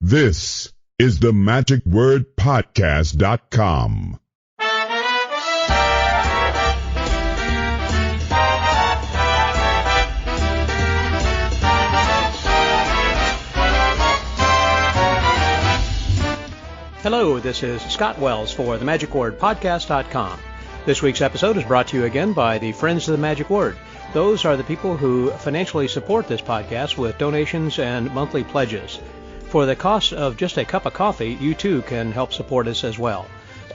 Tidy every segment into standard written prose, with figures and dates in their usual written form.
This is the magicwordpodcast.com. Hello, this is Scott Wells for the magicwordpodcast.com. This week's episode is brought to you again by the Friends of the Magic Word. Those are the people who financially support this podcast with donations and monthly pledges. For the cost of just a cup of coffee, you too can help support us as well.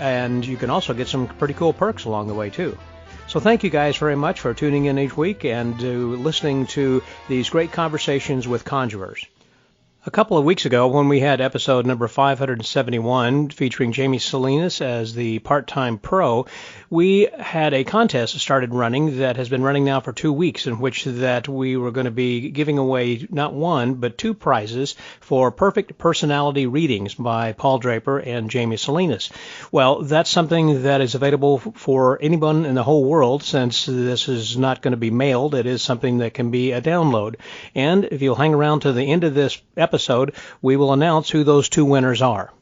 And you can also get some pretty cool perks along the way too. So thank you guys very much for tuning in each week and listening to these great conversations with conjurers. A couple of weeks ago, when we had episode number 571 featuring Jamie Salinas as the part-time pro, we had a contest that started running that has been running now for 2 weeks, in which that we were going to be giving away not one but two prizes for perfect personality readings by Paul Draper and Jamie Salinas. Well, that's something that is available for anyone in the whole world, since this is not going to be mailed. It is something that can be a download. And if you'll hang around to the end of this episode, we will announce who those two winners are.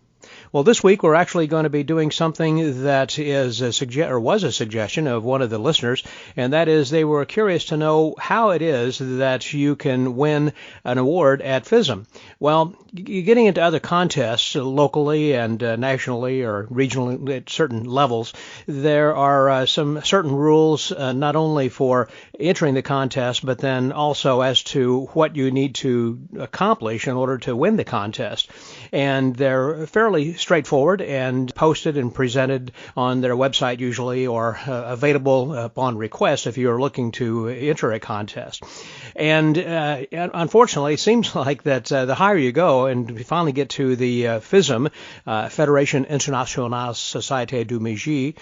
Well, this week we're actually going to be doing something that is was a suggestion of one of the listeners, and that is they were curious to know how it is that you can win an award at Fism. Well, getting into other contests locally and nationally or regionally at certain levels, there are some certain rules not only for entering the contest, but then also as to what you need to accomplish in order to win the contest. And they're fairly straightforward and posted and presented on their website usually, or available upon request if you're looking to enter a contest. And unfortunately, it seems like that the higher you go and you finally get to the Fism, Fédération Internationale Société du Magie,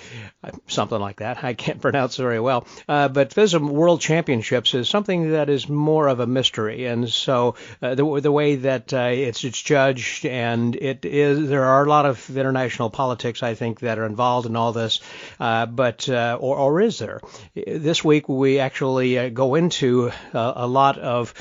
something like that. I can't pronounce it very well. But Fism World Championships is something that is more of a mystery. And so the way that it's judged, and there are a lot of international politics, I think, that are involved in all this. Or is there? This week we actually go into a lot of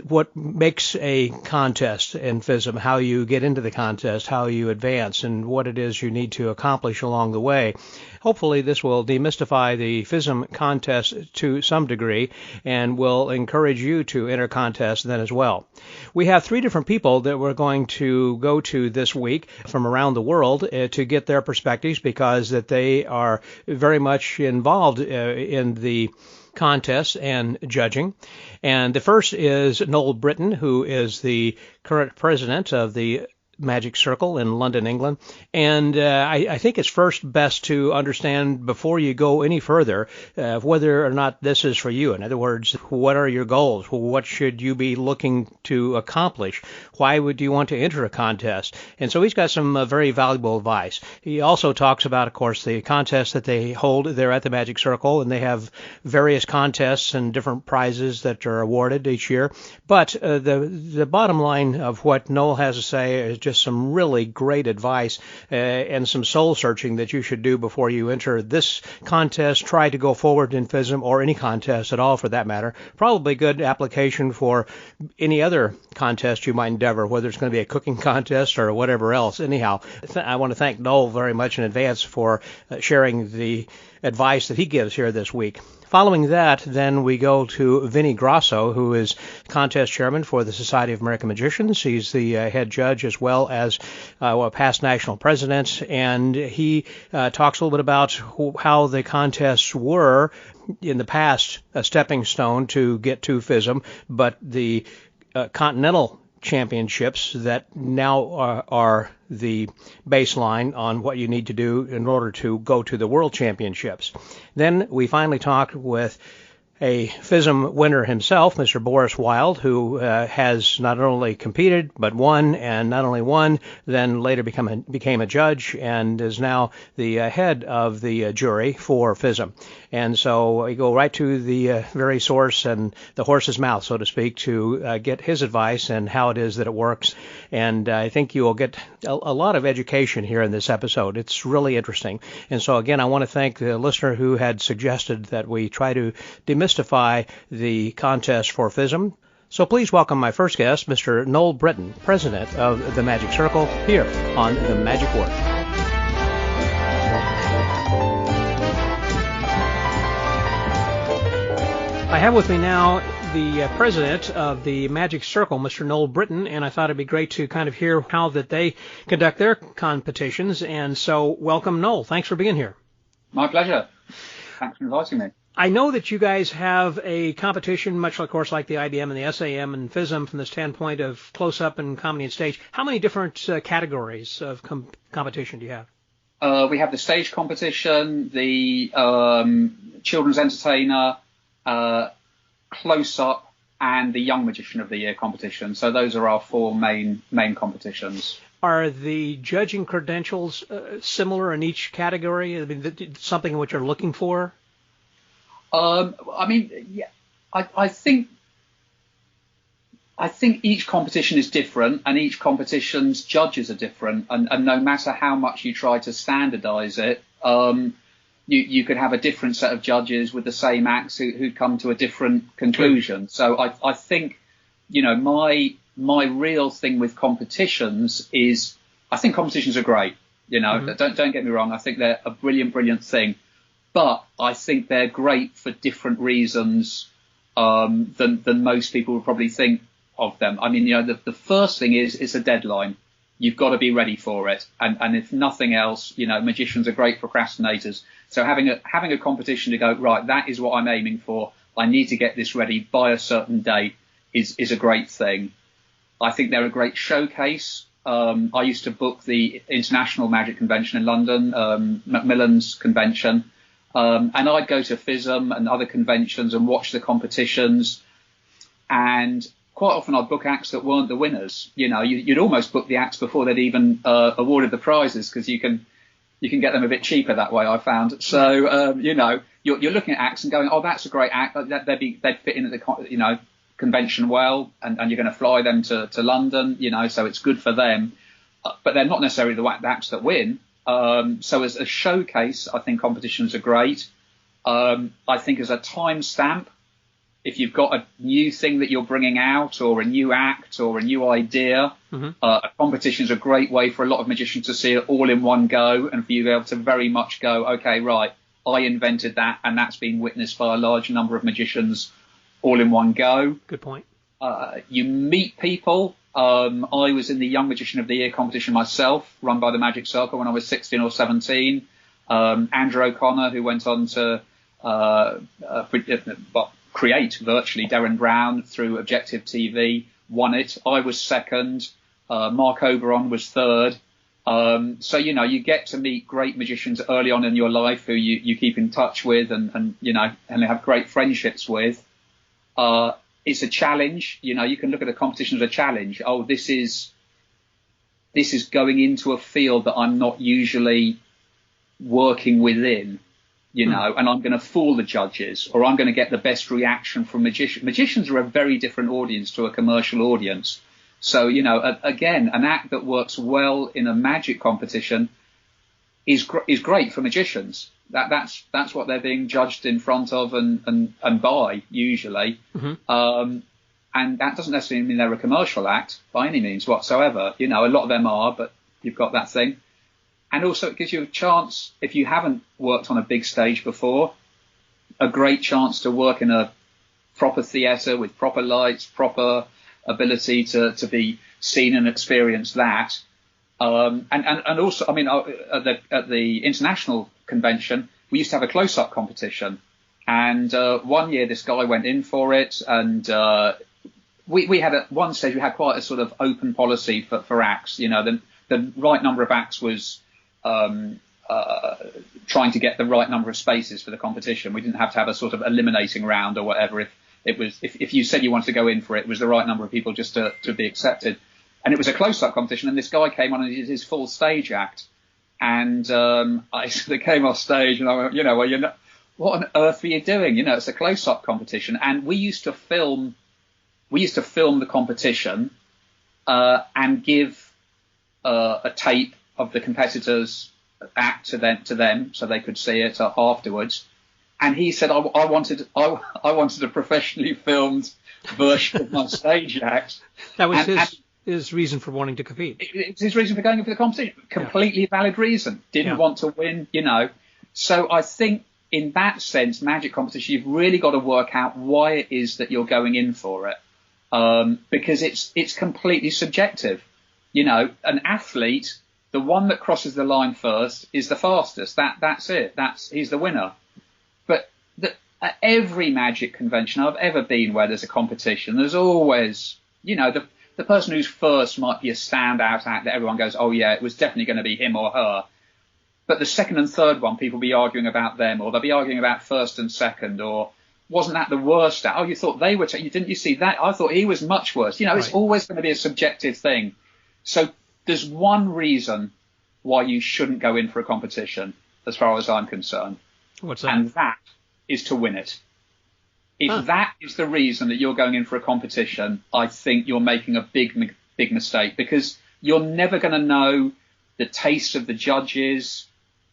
what makes a contest in Fism, how you get into the contest, how you advance, and what it is you need to accomplish along the way. Hopefully this will demystify the Fism contest to some degree and will encourage you to enter contests then as well. We have 3 different people that we're going to go to this week from around the world to get their perspectives, because that they are very much involved in the contest and judging. And the first is Noel Britten, who is the current president of the Magic Circle in London, England. And I think it's first best to understand before you go any further whether or not this is for you. In other words, what are your goals? What should you be looking to accomplish? Why would you want to enter a contest? And so he's got some very valuable advice. He also talks about, of course, the contests that they hold there at the Magic Circle, and they have various contests and different prizes that are awarded each year. But the bottom line of what Noel has to say is just some really great advice and some soul searching that you should do before you enter this contest. Try to go forward in Fism, or any contest at all for that matter. Probably good application for any other contest you might endeavor, whether it's going to be a cooking contest or whatever else. Anyhow, I want to thank Noel very much in advance for sharing the advice that he gives here this week. Following that, then we go to Vinny Grosso, who is contest chairman for the Society of American Magicians. He's the head judge as well as past national president, and he talks a little bit about how the contests were in the past a stepping stone to get to Fism, but the Continental Championships that now are the baseline on what you need to do in order to go to the World Championships. Then we finally talked with a Fism winner himself, Mr. Boris Wild, who has not only competed but won, and not only won, then later became a judge and is now the head of the jury for Fism. And so we go right to the very source and the horse's mouth, so to speak, to get his advice and how it is that it works. And I think you will get a lot of education here in this episode. It's really interesting. And so again, I want to thank the listener who had suggested that we try to demystify the contest for Fism. So please welcome my first guest, Mr. Noel Britten, president of the Magic Circle, here on The Magic Word. I have with me now the president of the Magic Circle, Mr. Noel Britten, and I thought it'd be great to kind of hear how that they conduct their competitions. And so welcome, Noel. Thanks for being here. My pleasure. Thanks for inviting me. I know that you guys have a competition, much of course like the IBM and the S.A.M. and Fism from the standpoint of close-up and comedy and stage. How many different categories of competition do you have? We have the stage competition, the children's entertainer, close-up, and the Young Magician of the Year competition. So those are our four main competitions. Are the judging credentials similar in each category? I mean, something which you're looking for? I think each competition is different, and each competition's judges are different, and no matter how much you try to standardize it, you could have a different set of judges with the same acts who come to a different conclusion. So I think, my real thing with competitions is I think competitions are great. Don't get me wrong. I think they're a brilliant thing. But I think they're great for different reasons than most people would probably think of them. I mean, the first thing is it's a deadline. You've got to be ready for it. And if nothing else, magicians are great procrastinators. So having a competition to go, right, that is what I'm aiming for. I need to get this ready by a certain date is a great thing. I think they're a great showcase. I used to book the International Magic Convention in London, Macmillan's convention. And I'd go to Fism and other conventions and watch the competitions. And quite often I'd book acts that weren't the winners. You'd almost book the acts before they'd even awarded the prizes, because you can get them a bit cheaper that way, I found. So, you're looking at acts and going, oh, that's a great act. They'd fit in at the convention well, and you're going to fly them to London, so it's good for them. But they're not necessarily the acts that win. So as a showcase, I think competitions are great. I think as a timestamp, if you've got a new thing that you're bringing out, or a new act, or a new idea, a competition is a great way for a lot of magicians to see it all in one go, and for you to be able to very much go, okay, right, I invented that, and that's been witnessed by a large number of magicians all in one go. Good point. You meet people. I was in the Young Magician of the Year competition myself, run by the Magic Circle when I was 16 or 17. Andrew O'Connor, who went on to create virtually Derren Brown through Objective TV, won it. I was second. Mark Oberon was third. So, you get to meet great magicians early on in your life who you keep in touch with and have great friendships with. It's a challenge. You can look at the competition as a challenge. Oh, this is going into a field that I'm not usually working within, and I'm going to fool the judges, or I'm going to get the best reaction from magicians. Magicians are a very different audience to a commercial audience. So, again, an act that works well in a magic competition is great for magicians. That's what they're being judged in front of and by usually. And that doesn't necessarily mean they're a commercial act by any means whatsoever. A lot of them are, but you've got that thing. And also it gives you a chance, if you haven't worked on a big stage before, a great chance to work in a proper theatre with proper lights, proper ability to be seen and experience that. And also, I mean, at the international convention, we used to have a close-up competition. And one year this guy went in for it, and we had at one stage we had quite a sort of open policy for acts. The right number of acts was trying to get the right number of spaces for the competition. We didn't have to have a sort of eliminating round or whatever. If you said you wanted to go in for it, it was the right number of people just to be accepted. And it was a close-up competition, and this guy came on and did his full stage act. And I sort of came off stage, and I went, what on earth were you doing? It's a close-up competition. And we used to film the competition and give a tape of the competitors' act to them so they could see it afterwards. And he said, I wanted a professionally filmed version of my stage act. That was his reason for wanting to compete. It's his reason for going for the competition. Completely valid reason. Didn't want to win, So I think in that sense, magic competition, you've really got to work out why it is that you're going in for it. Because it's completely subjective. An athlete, the one that crosses the line first is the fastest. That's it. He's the winner. But at every magic convention I've ever been where there's a competition, there's always, the person who's first might be a standout act that everyone goes, oh yeah, it was definitely going to be him or her. But the second and third one, people will be arguing about them, or they'll be arguing about first and second, or wasn't that the worst act? Oh, you thought they were, didn't you see that? I thought he was much worse. It's always going to be a subjective thing. So there's one reason why you shouldn't go in for a competition, as far as I'm concerned. What's that? And that is to win it. If that is the reason that you're going in for a competition, I think you're making a big mistake, because you're never going to know the taste of the judges.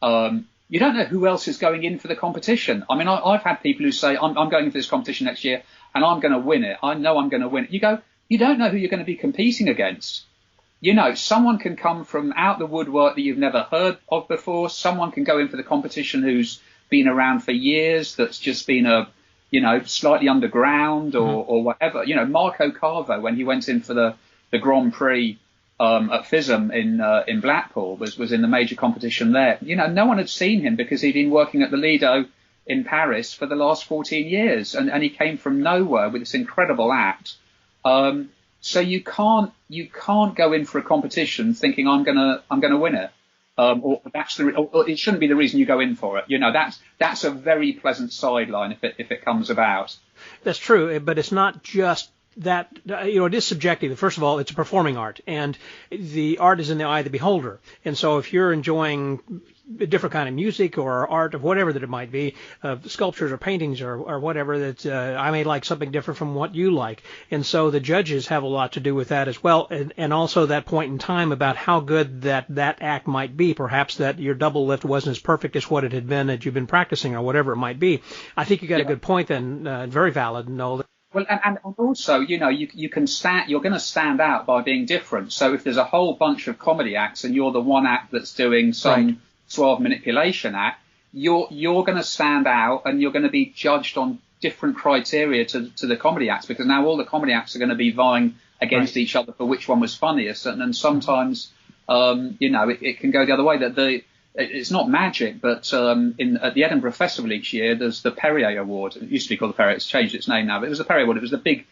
You don't know who else is going in for the competition. I mean, I've had people who say, I'm going in for this competition next year and I'm going to win it. I know I'm going to win it. You go, you don't know who you're going to be competing against. Someone can come from out the woodwork that you've never heard of before. Someone can go in for the competition who's been around for years, that's just been slightly underground or whatever. Marco Carvo, when he went in for the Grand Prix at Fism in Blackpool, was in the major competition there. No one had seen him because he'd been working at the Lido in Paris for the last 14 years, and he came from nowhere with this incredible act. So you can't go in for a competition thinking I'm gonna win it. Or it shouldn't be the reason you go in for it. That's a very pleasant sideline if it comes about. That's true, but it's not just that. It is subjective. First of all, it's a performing art, and the art is in the eye of the beholder. And so if you're enjoying a different kind of music or art of whatever that it might be, sculptures or paintings or whatever, that I may like something different from what you like. And so the judges have a lot to do with that as well, and also that point in time about how good that act might be. Perhaps that your double lift wasn't as perfect as what it had been that you've been practicing or whatever it might be. I think you got a good point then, very valid, Noel. Well, and also, you're going to stand out by being different. So if there's a whole bunch of comedy acts and you're the one act that's doing some suave manipulation act, you're going to stand out, and you're going to be judged on different criteria to the comedy acts, because now all the comedy acts are going to be vying against each other for which one was funniest, and sometimes it can go the other way. It's not magic, but at the Edinburgh Festival each year, there's the Perrier Award. It used to be called the Perrier. It's changed its name now, but it was the Perrier Award. It was the big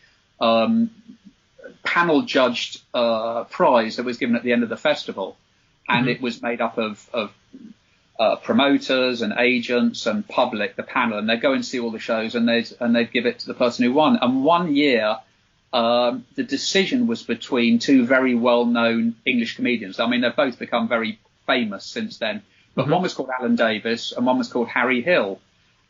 panel judged prize that was given at the end of the festival, and it was made up of promoters and agents and public, the panel, and they'd go and see all the shows, and they'd give it to the person who won. And one year, the decision was between two very well-known English comedians. I mean, they've both become very famous since then. But one was called Alan Davis and one was called Harry Hill.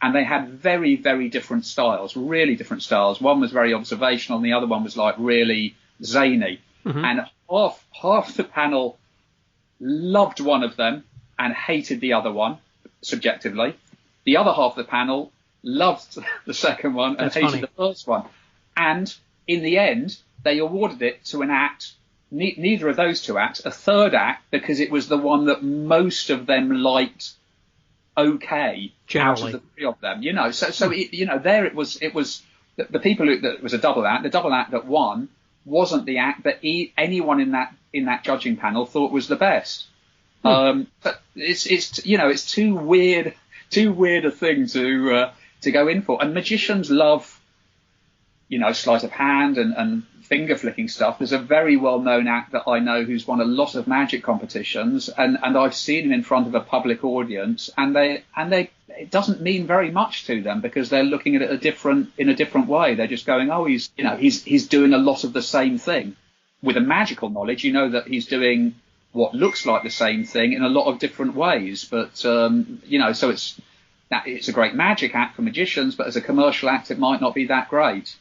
And they had very, very different styles, really different styles. One was very observational and the other one was like really zany. And half the panel loved one of them and hated the other one, subjectively. The other half of the panel loved the second one and hated the first one. And in the end, they awarded it to an act, neither of those two acts, a third act, because it was the one that most of them liked generally out of the three of them. There it was the people that was a double act. The double act that won wasn't the act that anyone in that judging panel thought was the best. But it's too weird a thing to go in for. And magicians love, sleight of hand and finger flicking stuff. There's a very well known act that I know who's won a lot of magic competitions, and I've seen him in front of a public audience, and it doesn't mean very much to them because they're looking at it in a different way. They're just going, oh, he's doing a lot of the same thing. With a magical knowledge, that he's doing what looks like the same thing in a lot of different ways. But so it's a great magic act for magicians, but as a commercial act, it might not be that great.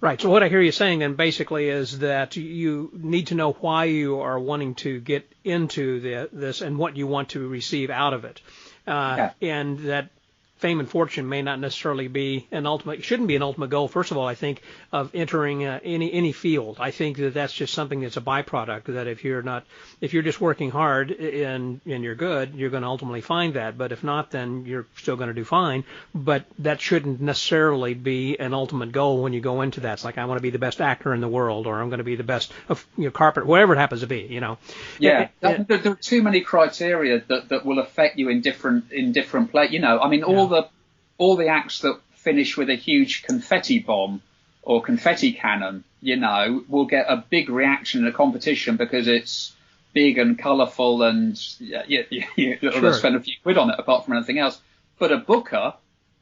Right. So what I hear you saying then basically is that you need to know why you are wanting to get into this and what you want to receive out of it. And that fame and fortune may not necessarily be shouldn't be an ultimate goal. First of all, I think of entering any field. I think that's just something that's a byproduct. That if you're just working hard and you're good, you're going to ultimately find that. But if not, then you're still going to do fine. But that shouldn't necessarily be an ultimate goal when you go into that. It's like, I want to be the best actor in the world, or I'm going to be the best carpenter, whatever it happens to be. Yeah, there are too many criteria that will affect you in different play. I mean, all the acts that finish with a huge confetti bomb or confetti cannon, will get a big reaction in a competition because it's big and colourful, and they'll spend a few quid on it apart from anything else. But a booker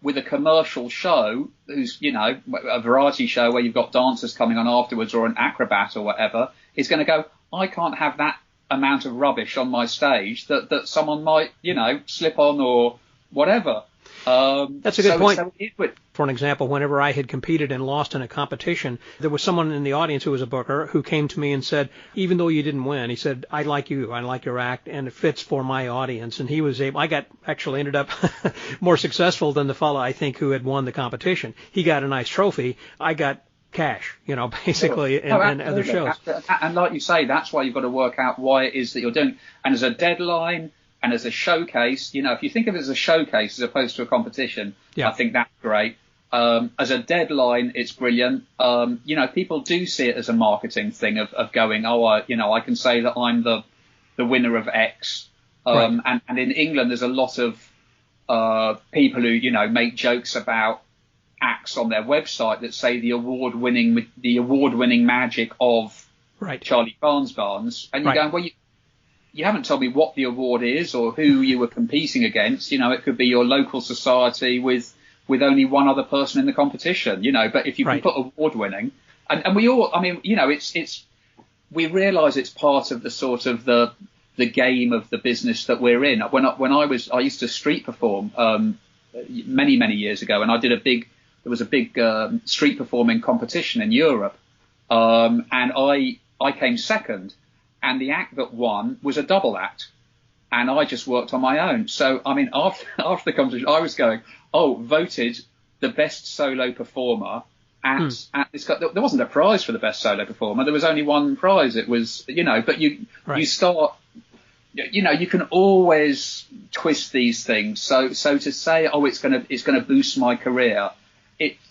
with a commercial show, who's a variety show where you've got dancers coming on afterwards, or an acrobat or whatever, is going to go, I can't have that amount of rubbish on my stage that someone might slip on or whatever. That's a good point. For an example, whenever I had competed and lost in a competition, there was someone in the audience who was a booker who came to me and said, even though you didn't win, he said, I like you, I like your act, and it fits for my audience. And he was able, ended up more successful than the fellow, I think, who had won the competition. He got a nice trophy. I got cash, basically, and other shows. And like you say, that's why you've got to work out why it is that you're doing. And as a deadline and as a showcase, if you think of it as a showcase as opposed to a competition, I think that's great. As a deadline, it's brilliant. People do see it as a marketing thing of going, I can say that I'm the winner of X. And in England, there's a lot of people who, make jokes about acts on their website that say the award-winning magic of Charlie Barnes, and you're going, well, you haven't told me what the award is or who you were competing against. It could be your local society with only one other person in the competition. But if you can put award-winning, and we all, we realise it's part of the sort of the game of the business that we're in. I used to street perform many years ago, and there was a big street performing competition in Europe, and I came second, and the act that won was a double act, and I just worked on my own. So after the competition, I was going, voted the best solo performer at this. There wasn't a prize for the best solo performer. There was only one prize. It was but you start. You can always twist these things. So to say, it's going to boost my career.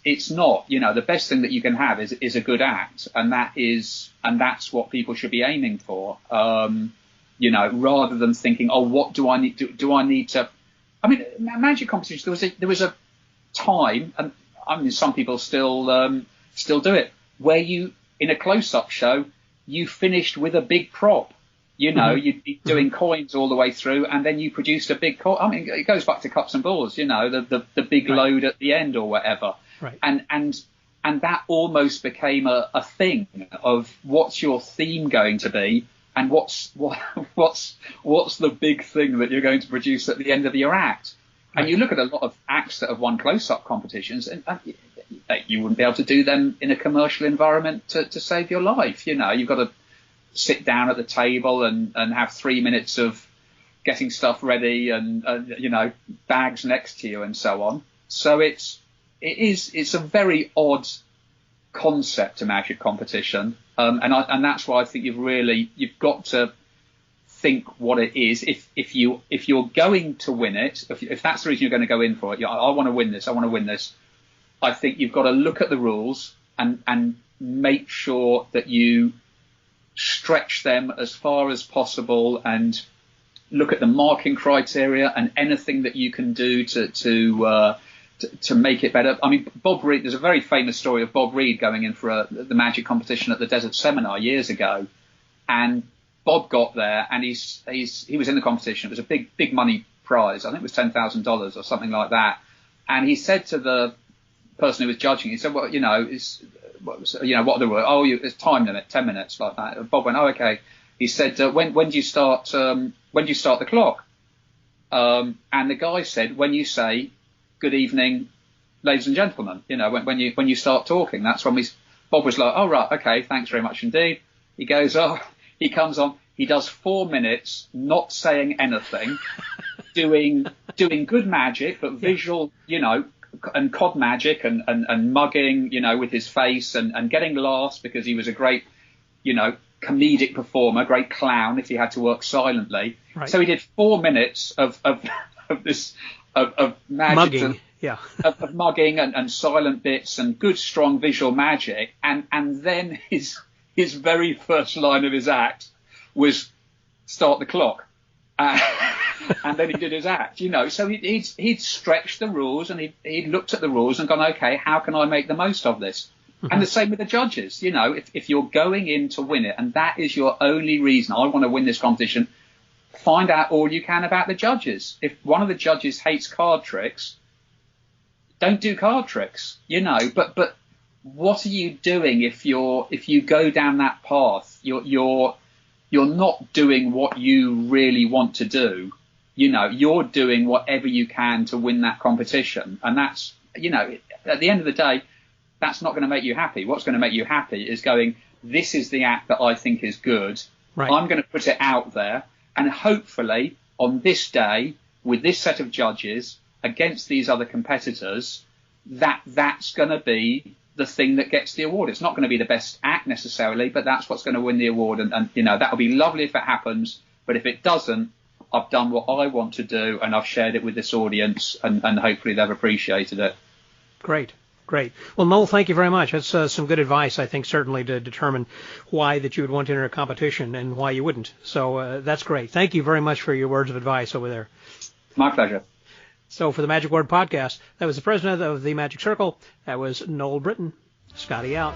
It's not. The best thing that you can have is a good act, and that's what people should be aiming for. Rather than thinking, what do I need to? Do I need to? Magic competitions. There was a time, and some people still do it, where you, in a close-up show, you finished with a big prop. You'd be doing coins all the way through, and then you produced a big coin. It goes back to cups and balls, the big load at the end or whatever. Right. And that almost became a thing of what's your theme going to be, and what's the big thing that you're going to produce at the end of your act. And you look at a lot of acts that have won close-up competitions, and you wouldn't be able to do them in a commercial environment to save your life. You've got to sit down at the table and have 3 minutes of getting stuff ready and bags next to you and so on. So it's a very odd concept, a magic competition, and that's why I think you've got to think what it is. If you're going to win it, if that's the reason you're going to go in for it, I want to win this. I think you've got to look at the rules and make sure that you stretch them as far as possible, and look at the marking criteria and anything that you can do to make it better. Bob Reed, there's a very famous story of Bob Reed going in for the magic competition at the Desert Seminar years ago, and Bob got there, and he was in the competition. It was a big money prize. I think it was $10,000 or something like that. And he said to the person who was judging, he said, well, what are the rules? It's time limit, 10 minutes, like that. Bob went, okay. He said, when do you start the clock? And the guy said, when you say, good evening, ladies and gentlemen, when you start talking, that's when Bob was like, oh, right, okay, thanks very much indeed. He goes, he comes on, he does 4 minutes not saying anything. doing good magic, but visual, and cod magic and mugging, with his face and getting laughs because he was a great, comedic performer, great clown if he had to work silently. Right. So he did 4 minutes of this magic, mugging, of mugging and silent bits and good strong visual magic, and then his very first line of his act was start the clock. And then he did his act, so he'd stretched the rules and he'd looked at the rules and gone, okay, how can I make the most of this? Mm-hmm. And the same with the judges, if you're going in to win it and that is your only reason, I want to win this competition, find out all you can about the judges. If one of the judges hates card tricks, don't do card tricks, but what are you doing if you go down that path? You're not doing what you really want to do. You're doing whatever you can to win that competition. And that's, at the end of the day, that's not going to make you happy. What's going to make you happy is going, this is the act that I think is good. Right. I'm going to put it out there. And hopefully on this day, with this set of judges against these other competitors, that's going to be the thing that gets the award. It's not going to be the best act necessarily, but that's what's going to win the award. And that'll be lovely if it happens. But if it doesn't, I've done what I want to do and I've shared it with this audience and hopefully they've appreciated it. Great. Well, Noel, thank you very much. That's some good advice, I think, certainly to determine why that you would want to enter a competition and why you wouldn't. So that's great. Thank you very much for your words of advice over there. My pleasure. So for the Magic Word Podcast, that was the president of the Magic Circle. That was Noel Britten. Scotty out.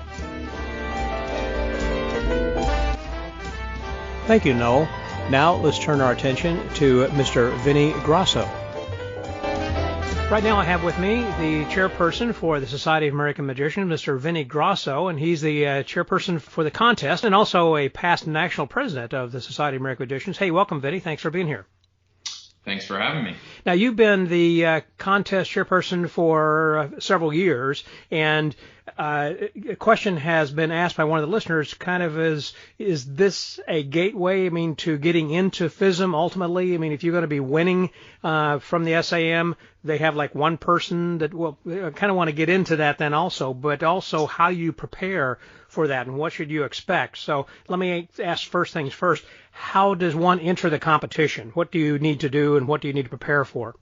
Thank you, Noel. Now let's turn our attention to Mr. Vinny Grosso. Right now I have with me the chairperson for the Society of American Magicians, Mr. Vinny Grosso, and he's the chairperson for the contest and also a past national president of the Society of American Magicians. Hey, welcome, Vinny. Thanks for being here. Thanks for having me. Now, you've been the contest chairperson for several years, and a question has been asked by one of the listeners, kind of is this a gateway, to getting into FISM ultimately? If you're going to be winning from the S.A.M., they have like one person that will kind of want to get into that then also, but also how you prepare for that and what should you expect. So let me ask first things first. How does one enter the competition? What do you need to do and what do you need to prepare for?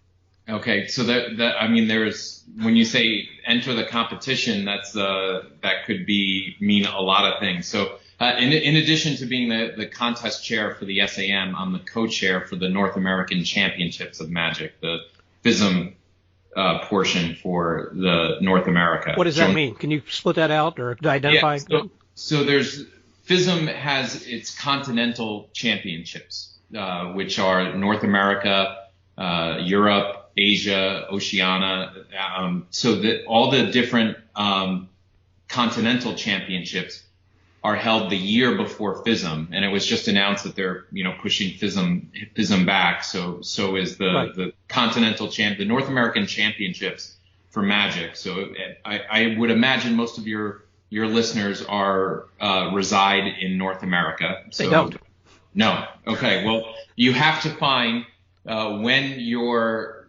Okay, so there's, when you say enter the competition, that could mean a lot of things. So in addition to being the contest chair for the S.A.M, I'm the co-chair for the North American Championships of Magic, the FISM portion for the North America. What does that mean? Can you split that out or identify? Yeah, so FISM has its continental championships, which are North America, Europe, Asia, Oceania. So that all the different continental championships are held the year before FISM, and it was just announced that they're pushing FISM back. So is the continental the North American Championships for Magic. So I would imagine most of your listeners reside in North America. So, they don't. No. Okay. Well, you have to find when your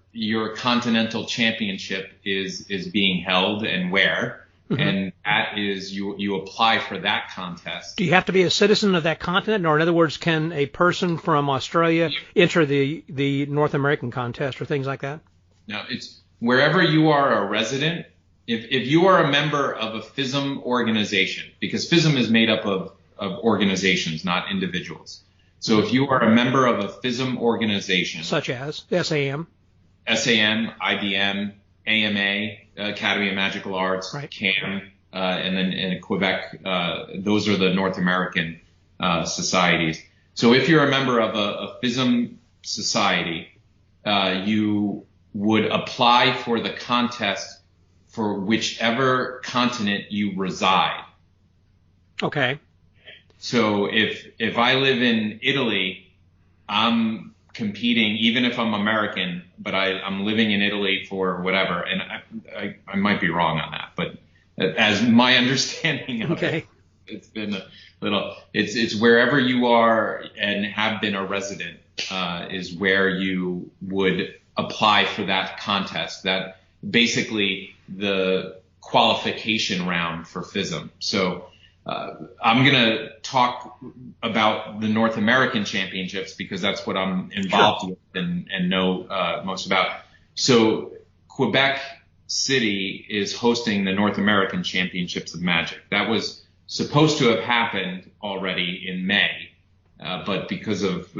continental championship is being held and where. Mm-hmm. And that is you apply for that contest. Do you have to be a citizen of that continent, or in other words, can a person from Australia enter the North American contest or things like that? No, it's wherever you are a resident. If you are a member of a FISM organization, because FISM is made up of organizations, not individuals. So if you are a member of a FISM organization, such as S.A.M, IBM, AMA, Academy of Magical Arts, right. CAM, and then in Quebec, those are the North American societies. So if you're a member of a FISM society, you would apply for the contest for whichever continent you reside. Okay. So if I live in Italy, I'm competing, even if I'm American, but I'm living in Italy for whatever, and I might be wrong on that, but as my understanding of okay. it, It's been a little. It's wherever you are and have been a resident is where you would apply for that contest. That basically the qualification round for FISM. So I'm going to talk about the North American Championships because that's what I'm involved with and know most about. So Quebec City is hosting the North American Championships of Magic. That was supposed to have happened already in May, but because of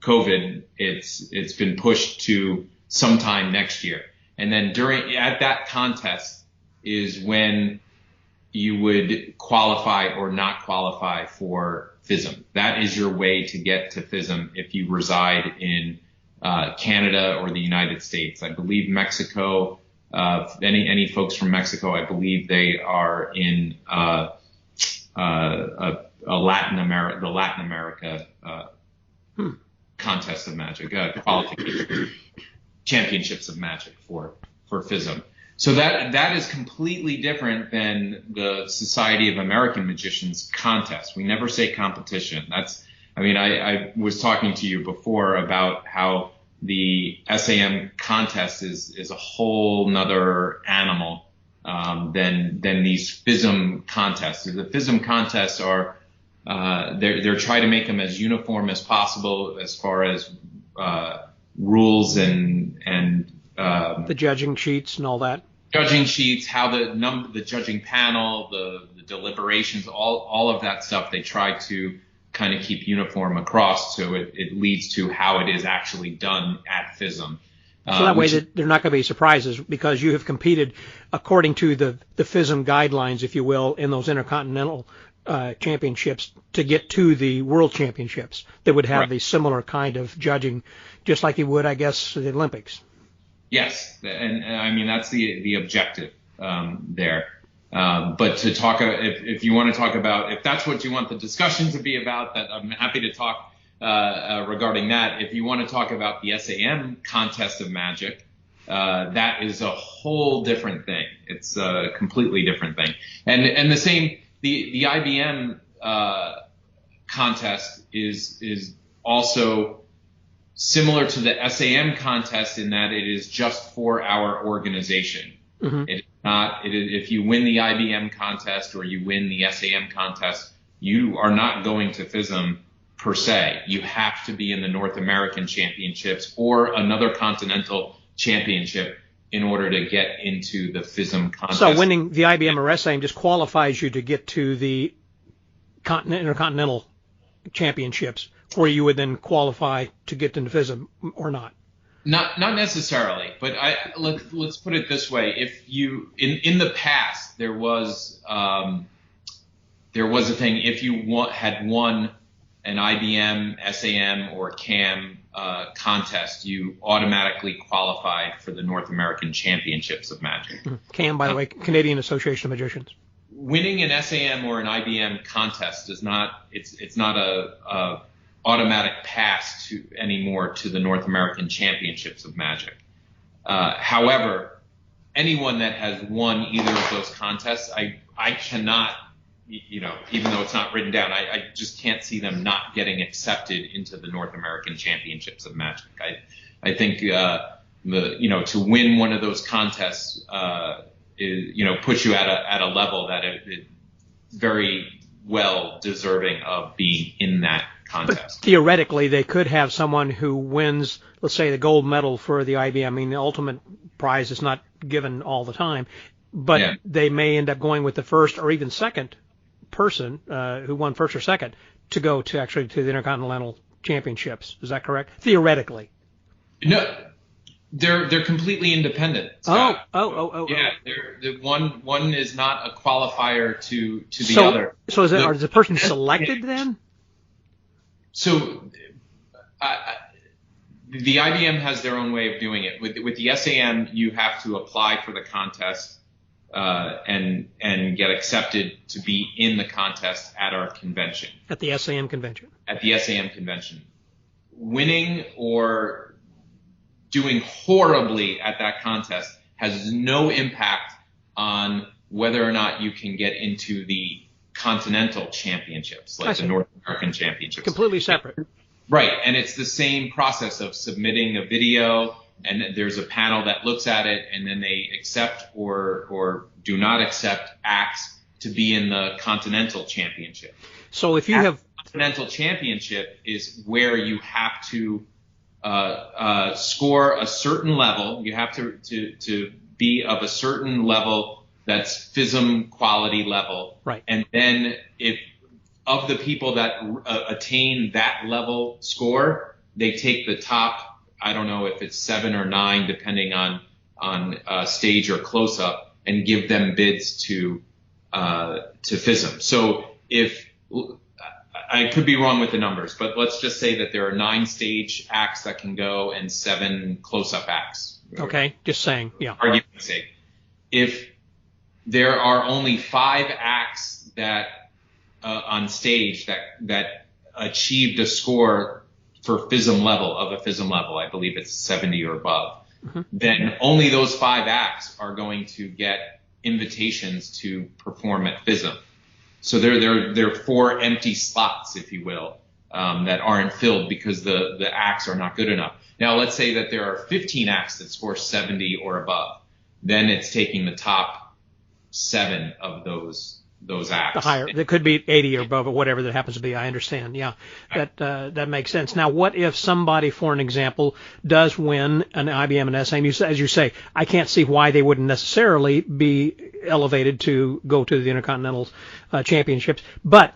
COVID, it's been pushed to sometime next year. And then at that contest is when you would qualify or not qualify for FISM. That is your way to get to FISM if you reside in Canada or the United States. I believe Mexico, any folks from Mexico, I believe they are in the Latin America contest of Magic, qualification, championships of Magic for FISM. So that is completely different than the Society of American Magicians contest. We never say competition. I was talking to you before about how the S.A.M. contest is a whole nother animal than these FISM contests. The FISM contests are they're trying to make them as uniform as possible as far as rules and the judging sheets and all that. Judging sheets, how the judging panel, the deliberations, all of that stuff, they try to kind of keep uniform across, so it leads to how it is actually done at FISM. So that way that they're not going to be surprises because you have competed according to the FISM guidelines, if you will, in those Intercontinental Championships to get to the World Championships. They would have the similar kind of judging, just like you would, I guess, the Olympics. Yes, and I mean that's the objective there. But to talk, if you want to talk about, if that's what you want the discussion to be about, that I'm happy to talk regarding that. If you want to talk about the S.A.M. contest of Magic, that is a whole different thing. It's a completely different thing. And the same, the IBM contest is also similar to the S.A.M. contest in that it is just for our organization. Mm-hmm. It is not. If you win the IBM contest or you win the S.A.M. contest, you are not going to FISM per se. You have to be in the North American Championships or another continental championship in order to get into the FISM contest. So winning the IBM or S.A.M. just qualifies you to get to the Intercontinental Championships, where you would then qualify to get into FISM or not? Not necessarily, but let's put it this way: if you in the past there was a thing, if you had won an IBM, S.A.M. or CAM contest, you automatically qualified for the North American Championships of Magic. CAM, by the way, Canadian Association of Magicians. Winning an S.A.M. or an IBM contest is not it's not a automatic pass anymore to the North American Championships of Magic. However, anyone that has won either of those contests, I cannot, even though it's not written down, I just can't see them not getting accepted into the North American Championships of Magic. I think to win one of those contests puts you at a level that it very well deserving of being in that contest. But theoretically, they could have someone who wins, let's say, the gold medal for the IBM. I mean, the ultimate prize is not given all the time, but they may end up going with the first or even second person who won first or second to go to the Intercontinental Championships. Is that correct? Theoretically. No, they're completely independent, Scott. Oh. Yeah, one is not a qualifier to the other. So is the person selected then? So the IBM has their own way of doing it. With the S.A.M., you have to apply for the contest and get accepted to be in the contest at our convention. At the S.A.M. convention. At the S.A.M. convention. Winning or doing horribly at that contest has no impact on whether or not you can get into the Continental Championships, like the North American Championships. Completely separate. Right, and it's the same process of submitting a video, and there's a panel that looks at it, and then they accept or do not accept acts to be in the Continental Championship. So if you have Continental Championship is where you have to score a certain level. You have to be of a certain level that's FISM quality level. Right. And then if of the people that attain that level score, they take the top, I don't know if it's 7 or 9, depending on stage or close up, and give them bids to FISM. So if I could be wrong with the numbers, but let's just say that there are 9 stage acts that can go and 7 close-up acts. Okay, just saying, yeah. Argument's sake. If there are only 5 acts that on stage that achieved a score for FISM level, of a FISM level, I believe it's 70 or above, then only those 5 acts are going to get invitations to perform at FISM. So there are 4 empty slots, if you will, that aren't filled because the acts are not good enough. Now, let's say that there are 15 acts that score 70 or above. Then it's taking the top 7 of those acts. The higher, that could be 80 or above or whatever that happens to be. I understand. Yeah, that makes sense. Now, what if somebody, for an example, does win an IBM and S.A.M? As you say, I can't see why they wouldn't necessarily be elevated to go to the Intercontinental Championships. But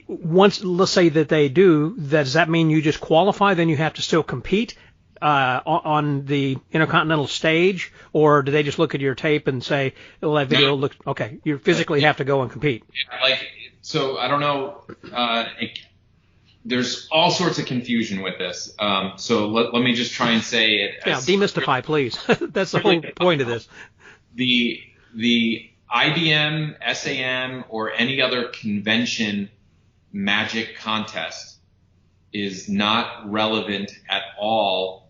once, let's say that they do, does that mean you just qualify? Then you have to still compete on the Intercontinental stage, or do they just look at your tape and say, well, that video looks okay? You physically have to go and compete. So I don't know. There's all sorts of confusion with this. So let me just try and say it. Demystify, please. That's the whole point of this. The IBM, S.A.M, or any other convention magic contest is not relevant at all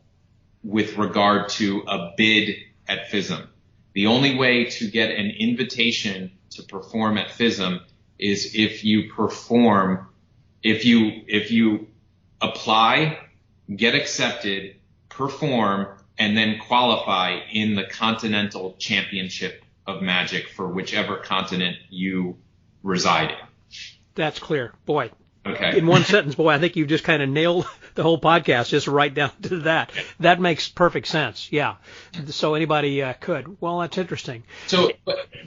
with regard to a bid at FISM. The only way to get an invitation to perform at FISM is if you perform, if you apply, get accepted, perform, and then qualify in the Continental Championship of Magic for whichever continent you reside in. That's clear. Boy. Okay. In one sentence, boy, I think you just kind of nailed the whole podcast just right down to that. That makes perfect sense. Yeah. So anybody could. Well, that's interesting. So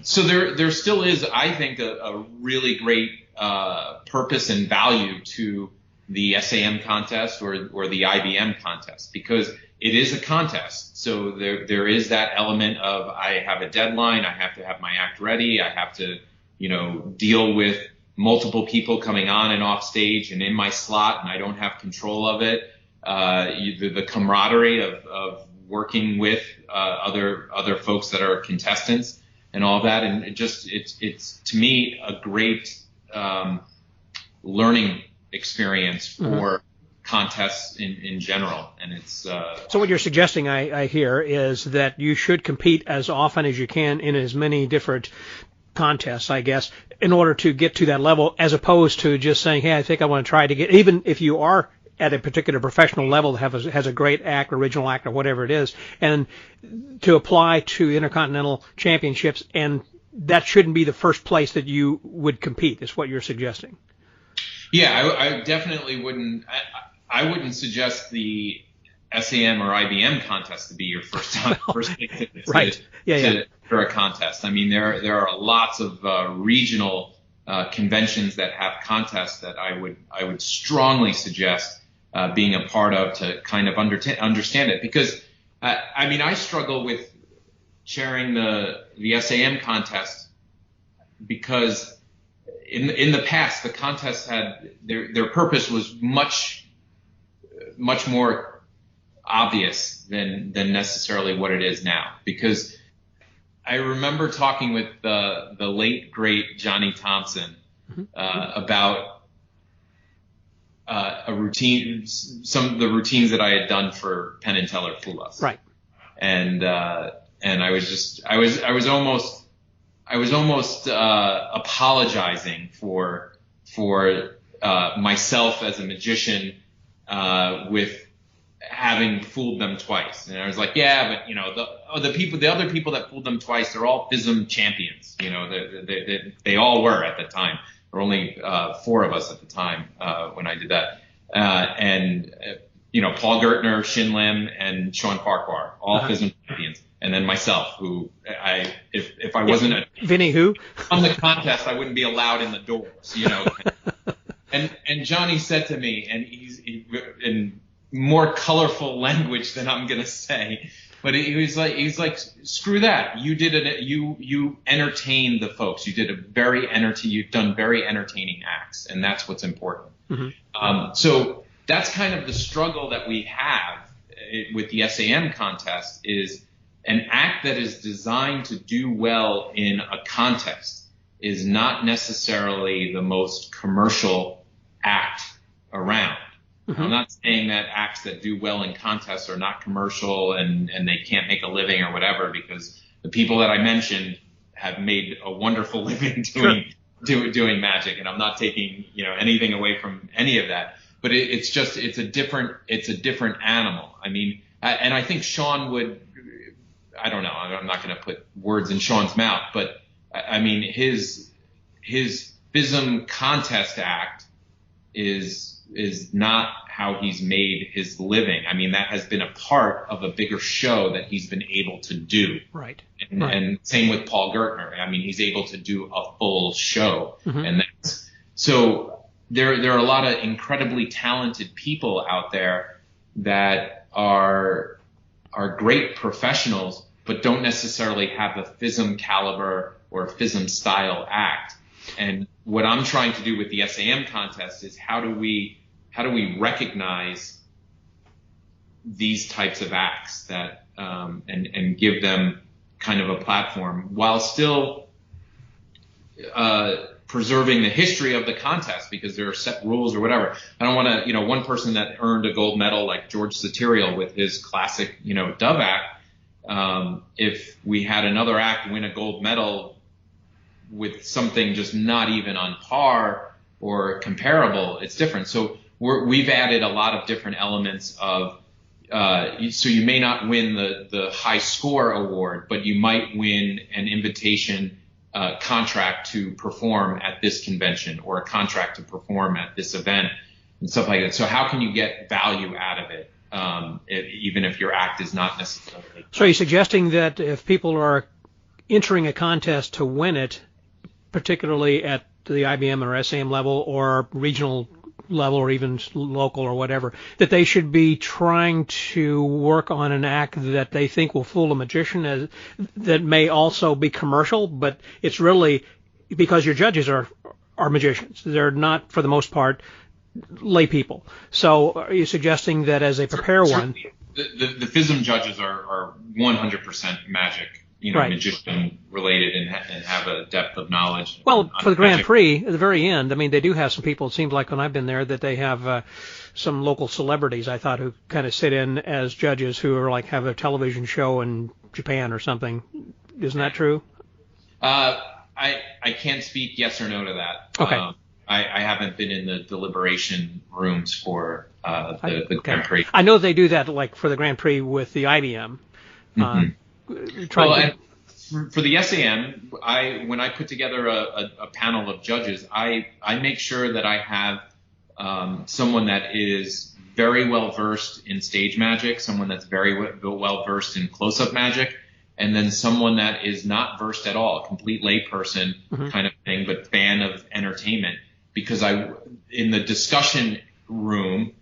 there still is, I think, a really great purpose and value to the S.A.M contest or the IBM contest, because it is a contest. So there is that element of I have a deadline, I have to have my act ready, I have to, deal with multiple people coming on and off stage and in my slot, and I don't have control of it. The camaraderie of working with other folks that are contestants and all that, and it's to me a great learning experience for contests in general. And it's so what you're suggesting, I hear, is that you should compete as often as you can in as many different contests, I guess, in order to get to that level, as opposed to just saying, hey, I think I want to try to get, even if you are at a particular professional level that has a great act, original act, or whatever it is, and to apply to Intercontinental Championships, and that shouldn't be the first place that you would compete, is what you're suggesting. Yeah, I definitely wouldn't. I wouldn't suggest the S.A.M or IBM contest to be your first right. For a contest. I mean, there are lots of regional conventions that have contests that I would strongly suggest being a part of to kind of understand it, because I struggle with chairing the S.A.M contest, because in the past the contest had their purpose was much more obvious than necessarily what it is now, because I remember talking with the late great Johnny Thompson about a routine, some of the routines that I had done for Penn and Teller Fool Us. Right. And I was almost apologizing for myself as a magician with having fooled them twice. And I was like, yeah, but the other people that fooled them twice, they're all F.I.S.M champions. They all were at the time. There were only 4 of us at the time when I did that. Paul Gertner, Shin Lim, and Sean Farquhar, all F.I.S.M champions. And then myself, who if I wasn't Vinny who? on the contest, I wouldn't be allowed in the doors, And Johnny said to me, and he's in more colorful language than I'm gonna say, but he's like, screw that. You entertained the folks. You've done very entertaining acts, and that's what's important. Mm-hmm. So that's kind of the struggle that we have with the S.A.M contest, is an act that is designed to do well in a contest is not necessarily the most commercial act around. Mm-hmm. I'm not saying that acts that do well in contests are not commercial and they can't make a living or whatever, because the people that I mentioned have made a wonderful living doing magic, and I'm not taking anything away from any of that. But it's a different animal. I mean, and I think Sean would. I don't know. I'm not going to put words in Sean's mouth, but I mean his F.I.S.M contest act is not how he's made his living. I mean, that has been a part of a bigger show that he's been able to do. Right. And same with Paul Gertner. I mean, he's able to do a full show. Mm-hmm. And so there are a lot of incredibly talented people out there that are great professionals, but don't necessarily have a F.I.S.M caliber or a F.I.S.M style act. And what I'm trying to do with the S.A.M contest is how do we recognize these types of acts that and give them kind of a platform while still preserving the history of the contest, because there are set rules or whatever. I don't want to, one person that earned a gold medal like George Satirial with his classic, Dove act. If we had another act win a gold medal with something just not even on par or comparable, it's different. So we've added a lot of different elements of, so you may not win the high score award, but you might win an invitation contract to perform at this convention, or a contract to perform at this event and stuff like that. So how can you get value out of it, even if your act is not necessarily? So are you suggesting that if people are entering a contest to win it, particularly at the IBM or S.A.M level or regional level or even local or whatever, that they should be trying to work on an act that they think will fool a magician, that may also be commercial, but it's really because your judges are magicians. They're not, for the most part, lay people. So are you suggesting that as they prepare one? The F.I.S.M judges are 100% magic, right, magician related and have a depth of knowledge. Well, for the Grand Prix, at the very end, I mean, they do have some people, it seems like when I've been there, that they have some local celebrities, I thought, who kind of sit in as judges who are like have a television show in Japan or something. Isn't that true? I can't speak yes or no to that. Okay. I haven't been in the deliberation rooms for the Grand Prix. I know they do that, like for the Grand Prix with the IBM. Mm-hmm. For the S.A.M, when I put together a panel of judges, I make sure that I have someone that is very well versed in stage magic, someone that's very well versed in close-up magic, and then someone that is not versed at all, a complete lay person kind of thing, but fan of entertainment. Because in the discussion room,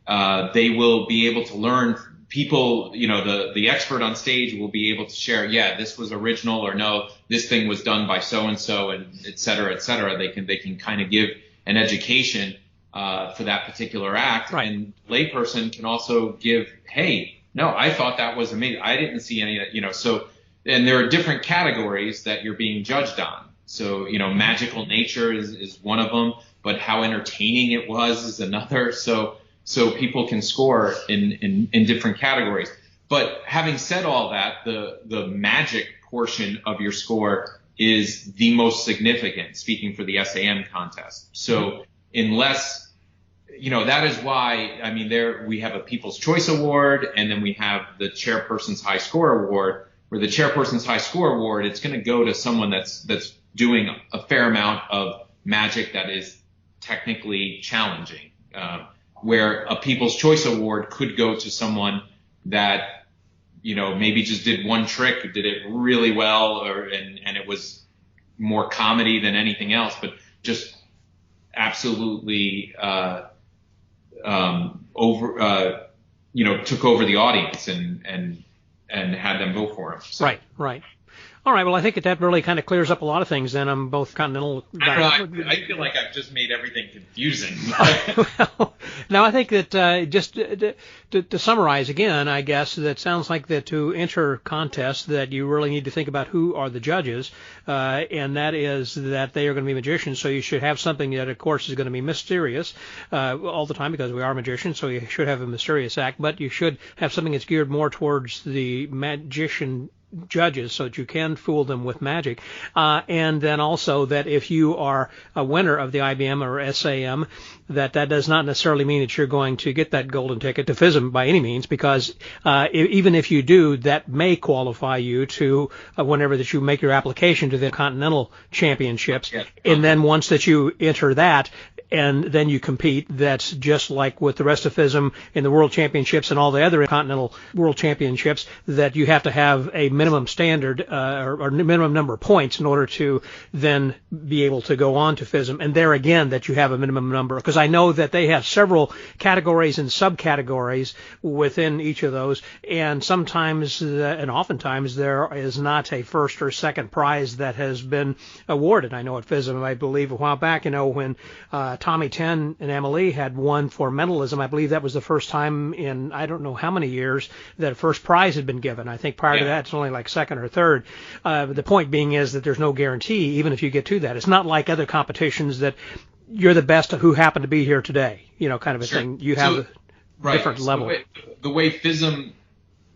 they will be able to learn. People, the expert on stage will be able to share, yeah, this was original, or no, this thing was done by so-and-so, and et cetera, et cetera. They can kind of give an education for that particular act. Right. And layperson can also give, hey, no, I thought that was amazing. I didn't see any of that, so, and there are different categories that you're being judged on. So, magical nature is one of them, but how entertaining it was is another. So people can score in different categories. But having said all that, the magic portion of your score is the most significant, speaking for the S.A.M. contest. So unless, that is why, there we have a People's Choice Award, and then we have the Chairperson's High Score Award, where the Chairperson's High Score Award, it's going to go to someone that's doing a fair amount of magic that is technically challenging, where a People's Choice Award could go to someone that, maybe just did one trick, did it really well, and it was more comedy than anything else, but just absolutely took over the audience and had them vote for him. So. Right. All right. Well, I think that really kind of clears up a lot of things. Then I'm both Continental. I feel like I've just made everything confusing. Well, now I think that just to summarize again, I guess that sounds like that to enter contests that you really need to think about who are the judges, and that is that they are going to be magicians. So you should have something that, of course, is going to be mysterious all the time because we are magicians. So you should have a mysterious act, but you should have something that's geared more towards the magician judges so that you can fool them with magic. And then also that if you are a winner of the IBM or S.A.M., that does not necessarily mean that you're going to get that golden ticket to Fism by any means, because even if you do, that may qualify you to whenever that you make your application to the Intercontinental Championships. Yeah. And then once that you enter that, and then you compete, that's just like with the rest of Fism in the World Championships and all the other Continental World Championships, that you have to have a minimum standard or minimum number of points in order to then be able to go on to Fism. And there again, that you have a minimum number, because I know that they have several categories and subcategories within each of those, and sometimes and oftentimes there is not a first or second prize that has been awarded. I know at Fism, I believe a while back, when Tommy Ten and Emily had won for mentalism, I believe that was the first time in I don't know how many years that a first prize had been given. I think prior to that it's only like second or third. The point being is that there's no guarantee even if you get to that. It's not like other competitions that you're the best who happen to be here today, kind of a thing. You have a different level. The way Fism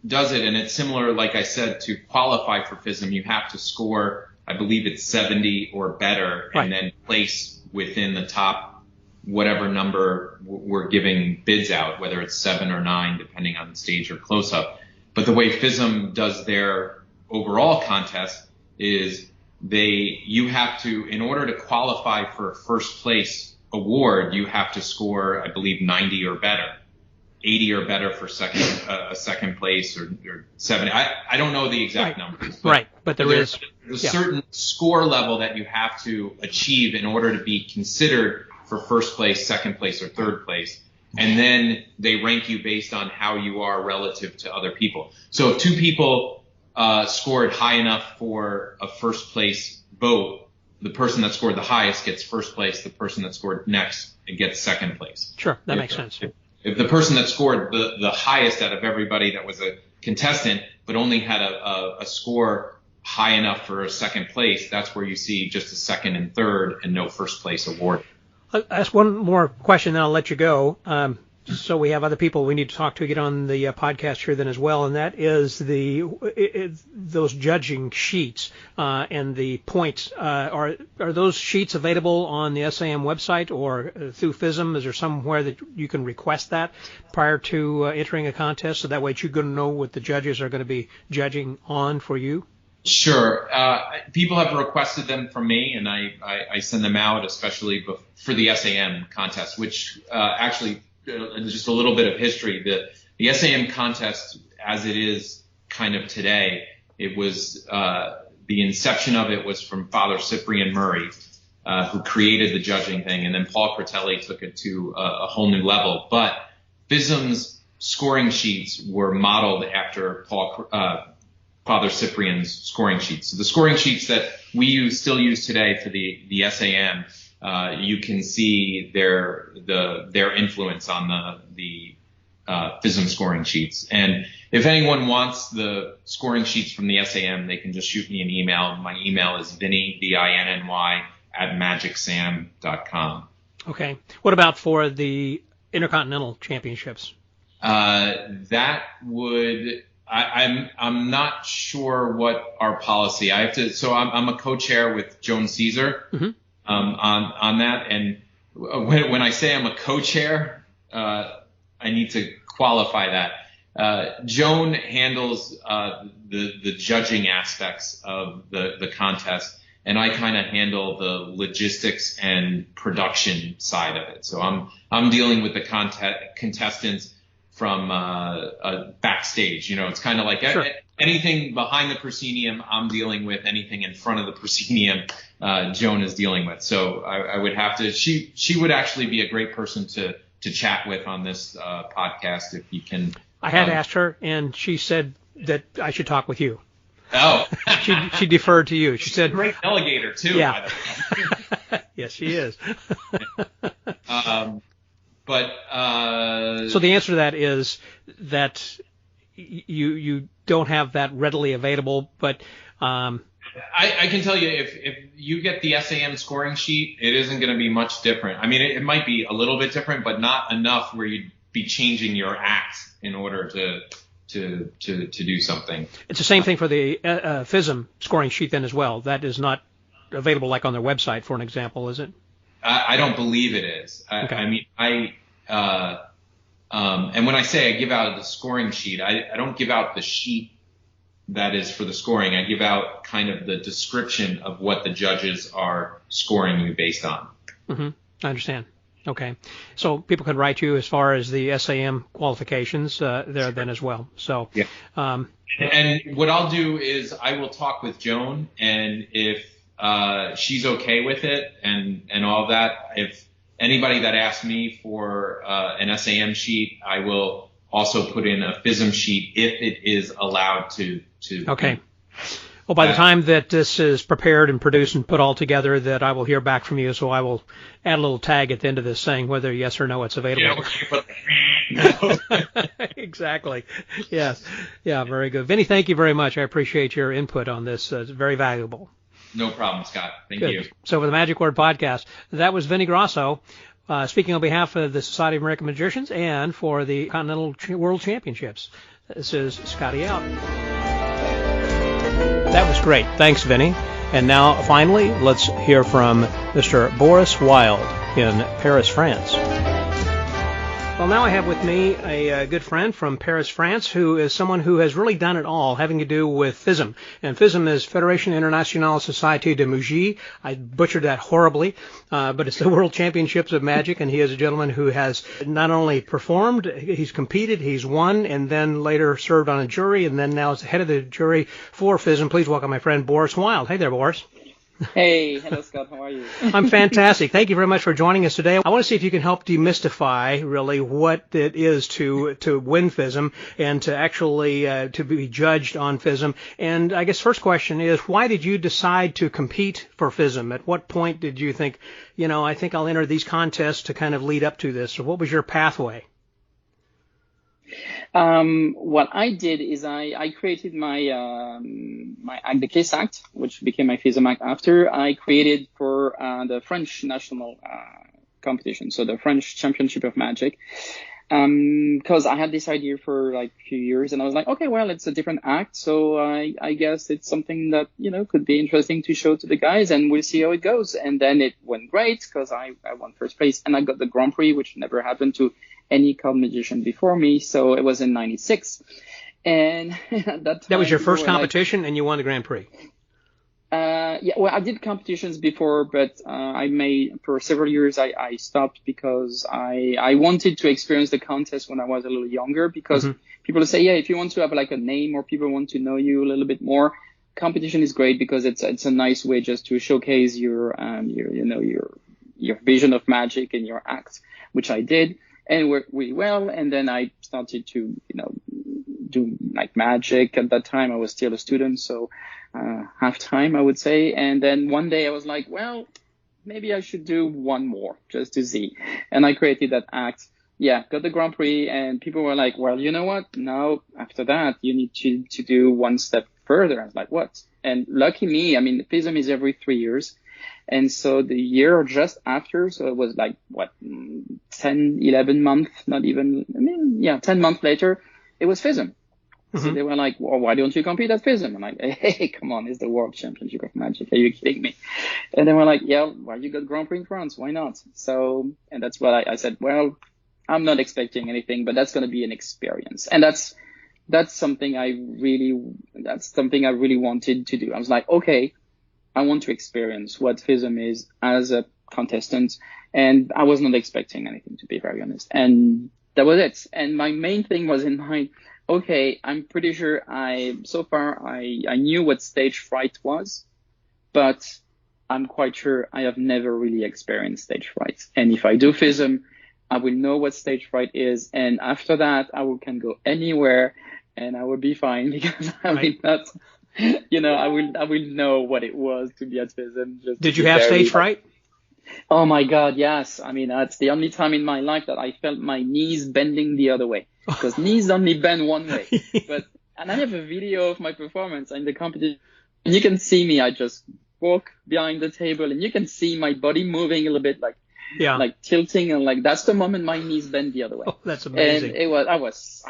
does it, and it's similar, like I said, to qualify for Fism, you have to score, I believe it's 70 or better, and then place within the top whatever number we're giving bids out, whether it's 7 or 9, depending on the stage or close-up. But the way Fism does their overall contest is you have to, in order to qualify for a first place award, you have to score, I believe, 90 or better, 80 or better for second place, or 70. I don't know the exact numbers. But there's a certain score level that you have to achieve in order to be considered for first place, second place, or third place. And then they rank you based on how you are relative to other people. So if two people scored high enough for a first place vote, the person that scored the highest gets first place. The person that scored next gets second place. Sure, that makes sense. If the person that scored the highest out of everybody that was a contestant, but only had a score high enough for a second place, that's where you see just a second and third and no first place award. I'll ask one more question, then I'll let you go. So we have other people we need to talk to get on the podcast here then as well, and that is those judging sheets and the points. Are those sheets available on the S.A.M. website or through Fism? Is there somewhere that you can request that prior to entering a contest, so that way you're going to know what the judges are going to be judging on for you? Sure. People have requested them from me, and I send them out, especially for the S.A.M. contest, which actually, just a little bit of history. The S.A.M. contest, as it is kind of today, it was the inception of it was from Father Cyprian Murray, who created the judging thing, and then Paul Critelli took it to a whole new level. But Fism's scoring sheets were modeled after Father Cyprian's scoring sheets. So the scoring sheets that we still use today for the S.A.M., you can see their influence on the Fism scoring sheets. And if anyone wants the scoring sheets from the S.A.M., they can just shoot me an email. My email is Vinny, Vinny, @magicsam.com. Okay. What about for the Intercontinental Championships? That would I'm not sure what our policy. I have to. So I'm a co-chair with Joan Caesar on that. And when I say I'm a co-chair, I need to qualify that. Joan handles the judging aspects of the contest, and I kind of handle the logistics and production side of it. So I'm dealing with the contestants from backstage. It's kind of like anything behind the proscenium I'm dealing with, anything in front of the proscenium Joan is dealing with. So I would have to. She would actually be a great person to chat with on this podcast if you can. I had asked her, and she said that I should talk with you. Oh, she deferred to you. She said, "Great delegator too." Yeah. By the way. Yes, she is. So the answer to that is that you don't have that readily available, but I can tell you if you get the S.A.M. scoring sheet, it isn't going to be much different. I mean, it might be a little bit different, but not enough where you'd be changing your act in order to do something. It's the same thing for the Fism scoring sheet then as well. That is not available like on their website, for an example, is it? I don't believe it is. Okay. And when I say I give out the scoring sheet, I don't give out the sheet that is for the scoring. I give out kind of the description of what the judges are scoring you based on. Mm-hmm. I understand. Okay. So people could write you as far as the S.A.M. qualifications there then as well. So, yeah. And what I'll do is I will talk with Joan, and if she's okay with it and all that, if anybody that asks me for an S.A.M. sheet, I will also put in a FISM sheet if it is allowed to. Okay. Well, by the time that this is prepared and produced and put all together, that I will hear back from you, so I will add a little tag at the end of this saying whether yes or no it's available. Yeah, exactly. Yes. Yeah, very good. Vinny, thank you very much. I appreciate your input on this. It's very valuable. No problem, Scott. Thank Good. you. So for the Magic Word Podcast, that was Vinny Grosso speaking on behalf of the Society of American Magicians and for the Continental World Championships. This is Scotty out. That was great. Thanks, Vinny. And now, finally, let's hear from Mr. Boris Wild in Paris, France. Well, now I have with me a good friend from Paris, France, who is someone who has really done it all, having to do with FISM. And FISM is Fédération Internationale Société de Magie. I butchered that horribly, but it's the World Championships of Magic, and he is a gentleman who has not only performed, he's competed, he's won, and then later served on a jury, and then now is the head of the jury for FISM. Please welcome my friend Boris Wild. Hey there, Boris. Hey, hello Scott, how are you? I'm fantastic. Thank you very much for joining us today. I want to see if you can help demystify really what it is to win FISM and to actually to be judged on FISM. And I guess first question is, why did you decide to compete for FISM? At what point did you think, I think I'll enter these contests to kind of lead up to this? Or what was your pathway? What I did is I created my my Act the Case Act, which became my FISM Act after. I created for the French national competition, so the French Championship of Magic, because I had this idea for like a few years, and I was like, okay, well, it's a different act, so I guess it's something that could be interesting to show to the guys, and we'll see how it goes. And then it went great because I won first place, and I got the Grand Prix, which never happened to any card magician before me. So it was in '96, and at that time, that was your first competition, and you won the Grand Prix. Yeah, well, I did competitions before, but for several years I stopped because I wanted to experience the contest when I was a little younger, because people say, yeah, if you want to have like a name or people want to know you a little bit more, competition is great because it's a nice way just to showcase your vision of magic and your act, which I did. And it worked really well. And then I started to, do like magic. At that time, I was still a student, so half time, I would say. And then one day I was like, well, maybe I should do one more just to see. And I created that act. Yeah, got the Grand Prix, and people were like, well, you know what? Now, after that, you need to do one step further. I was like, what? And lucky me, FISM is every 3 years. And so the year just after, so it was like, 10, 11 months, 10 months later, it was FISM. So they were like, well, why don't you compete at FISM? I'm like, hey, come on, it's the World Championship of Magic. Are you kidding me? And they were like, yeah, well, you got Grand Prix in France. Why not? So, and that's what I said, well, I'm not expecting anything, but that's going to be an experience. And that's something I really wanted to do. I was like, okay, I want to experience what FISM is as a contestant. And I was not expecting anything, to be very honest. And that was it. And my main thing was in mind, okay, I'm pretty sure I knew what stage fright was, but I'm quite sure I have never really experienced stage fright. And if I do FISM, I will know what stage fright is. And after that, can go anywhere and I will be fine because I will not, I will know what it was to be at FISM. Did you have stage fright? Oh my God, yes. I mean, that's the only time in my life that I felt my knees bending the other way, because knees only bend one way. And I have a video of my performance in the competition. And you can see me. I just walk behind the table and you can see my body moving a little bit, like tilting, and that's the moment my knees bend the other way. Oh, that's amazing. And I was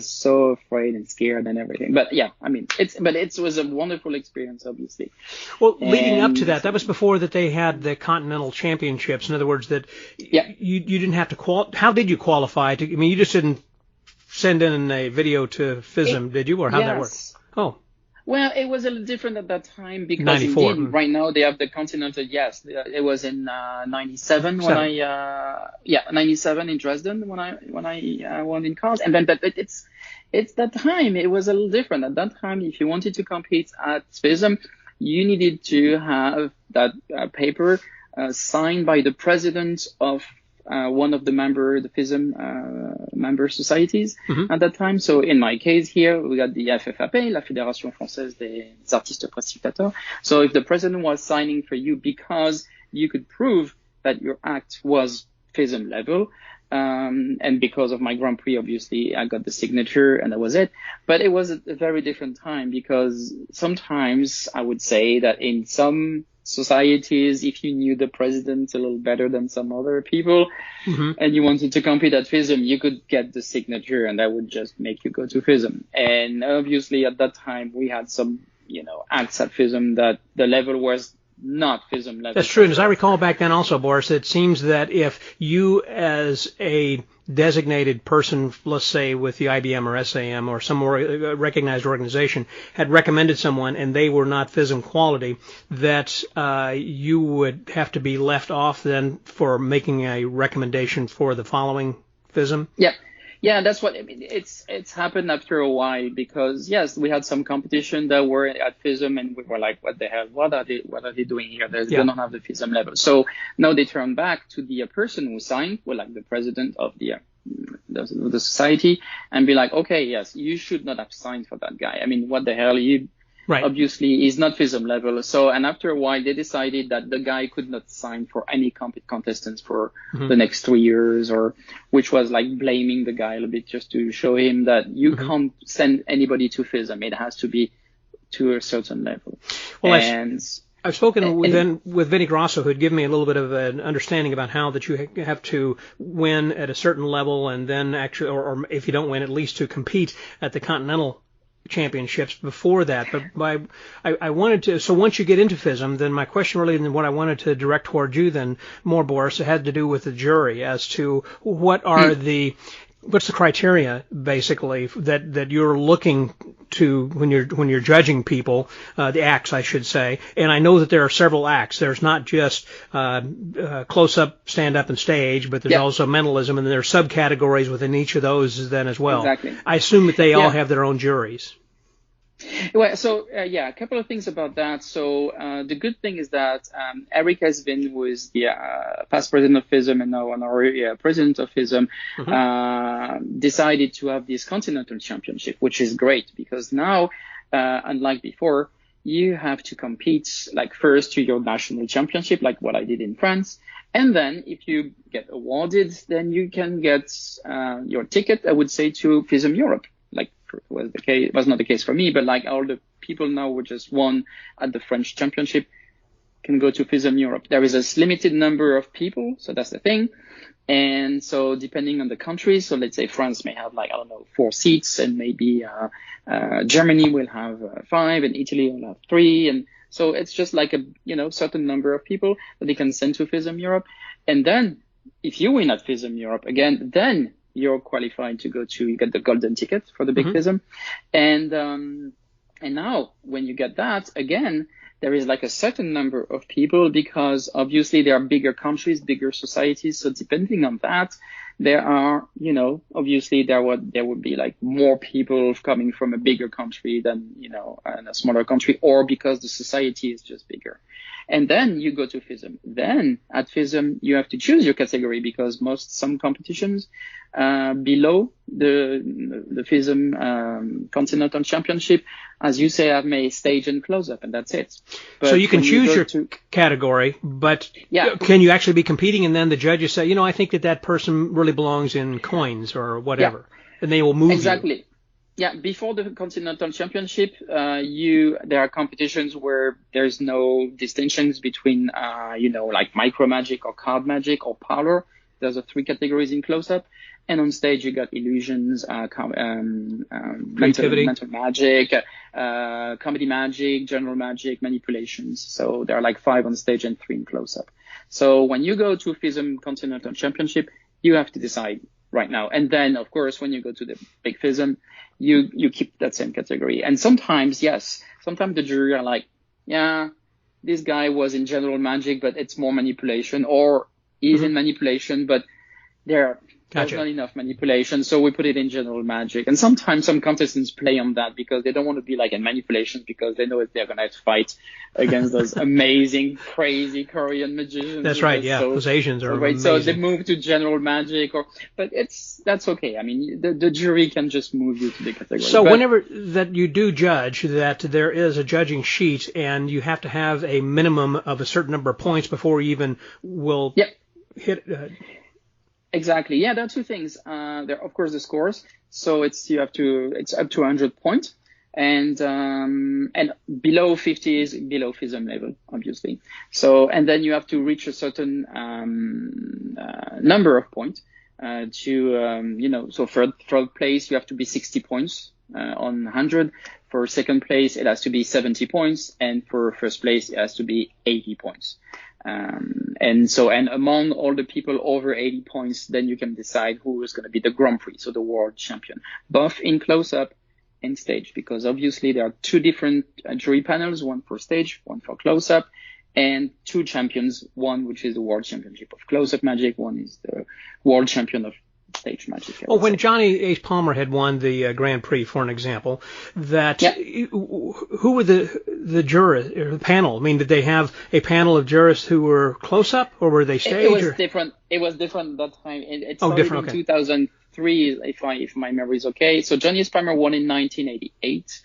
so afraid and scared and everything. But yeah, I mean, it was a wonderful experience, obviously. Well, leading up to that was before that they had the Continental Championships. In other words, that you didn't have to How did you qualify? You just didn't send in a video to FISM, did you? Or how that worked? Oh. Well, it was a little different at that time because 94. Indeed, right now they have the Continental. Yes, it was in 97 97 in Dresden when I won in cards. And then it's that time it was a little different. At that time, if you wanted to compete at FISM, you needed to have that paper signed by the president of one of the FISM member societies at that time. So in my case here, we got the FFAP, la Fédération Française des Artistes Précipitateurs. So if the president was signing for you because you could prove that your act was FISM level, and because of my Grand Prix, obviously, I got the signature and that was it. But it was a very different time because sometimes I would say that in some societies, if you knew the president a little better than some other people and you wanted to compete at FISM, you could get the signature and that would just make you go to FISM. And obviously at that time we had some, acts at FISM that the level was not FISM level. That's true. And as I recall back then also, Boris, it seems that if you as a designated person, let's say with the IBM or S.A.M. or some recognized organization, had recommended someone and they were not FISM quality, that you would have to be left off then for making a recommendation for the following FISM? Yeah, that's what I mean. It's happened after a while because yes, we had some competition that were at FISM and we were like, what the hell? What are they doing here? They don't have the FISM level. So now they turn back to the person who signed, like the president of the society, and be like, okay, yes, you should not have signed for that guy. I mean, what the hell? Obviously, he's not FISM level. So, and after a while, they decided that the guy could not sign for any contestants for the next 3 years, which was like blaming the guy a little bit just to show him that you can't send anybody to FISM. It has to be to a certain level. Well, I've spoken with Vinny Grosso, who had given me a little bit of an understanding about how that you have to win at a certain level and then actually, or if you don't win, at least to compete at the Continental Championships before that. But I wanted to, so once you get into FISM, then my question really, and what I wanted to direct toward you then more, Boris, it had to do with the jury as to what's the criteria basically that you're looking to when you're judging people, the acts, I should say. And I know that there are several acts. There's not just close up, stand up, and stage, but there's also mentalism, and there are subcategories within each of those then as well. Exactly. I assume that they all have their own juries. Well, so a couple of things about that. So the good thing is that Eric has been with the past president of FISM and now honorary president of FISM, decided to have this Continental Championship, which is great because now, unlike before, you have to compete like first to your national championship, like what I did in France. And then if you get awarded, then you can get your ticket, I would say, to FISM Europe. Like was not the case for me, but like all the people now who just won at the French championship can go to FISM Europe. There is a limited number of people, so that's the thing. And so depending on the country, so let's say France may have 4 seats, and maybe Germany will have 5, and Italy will have 3. And so it's just like a, certain number of people that they can send to FISM Europe. And then if you win at FISM Europe again, then you're qualified to you get the golden ticket for the big FISM. And now when you get that again, there is a certain number of people, because obviously there are bigger countries, bigger societies. So depending on that, there are, obviously there would be more people coming from a bigger country than, a smaller country, or because the society is just bigger. And then you go to FISM. Then at FISM, you have to choose your category, because some competitions below the FISM Continental Championship, as you say, have a stage and close-up, and that's it. But so you can choose your category, but can you actually be competing? And then the judges say, I think that person really belongs in coins or whatever, and they will move you. Yeah, before the Continental Championship, there are competitions where there's no distinctions between, micro magic or card magic or parlor. There's 3 categories in close-up. And on stage, you got illusions, creativity, mental magic, comedy magic, general magic, manipulations. So there are 5 on stage and 3 in close-up. So when you go to FISM Continental Championship, you have to decide right now. And then, of course, when you go to the big FISM, you keep that same category. And sometimes the jury are this guy was in general magic, but it's more manipulation, or he's in manipulation, but there's not enough manipulation, so we put it in general magic. And sometimes some contestants play on that because they don't want to be in manipulation, because they know they're going to have to fight against those amazing, crazy Korean magicians. That's right, yeah. Those Asians are amazing. So they move to general magic, but that's okay. I mean, the jury can just move you to the category. So whenever that you do judge, that there is a judging sheet, and you have to have a minimum of a certain number of points before you even will hit. Exactly. Yeah, there are 2 things. There are, of course, the scores. So it's up to 100 points, and below 50 is below FISM level, obviously. So, and then you have to reach a certain number of points so for third place you have to be 60 points on 100. For second place it has to be 70 points, and for first place it has to be 80 points. And among all the people over 80 points, then you can decide who is going to be the Grand Prix, so the world champion, both in close-up and stage, because obviously there are 2 different jury panels, one for stage, one for close-up, and 2 champions, one which is the world championship of close-up magic, one is the world champion of stage magic. Well, when Johnny Ace Palmer had won the Grand Prix, for an example, who were the jurors or the panel? I mean, did they have a panel of jurists who were close up, or were they stage? It was different. It was different that time. It started in 2003, if my memory is okay. So Johnny Ace Palmer won in 1988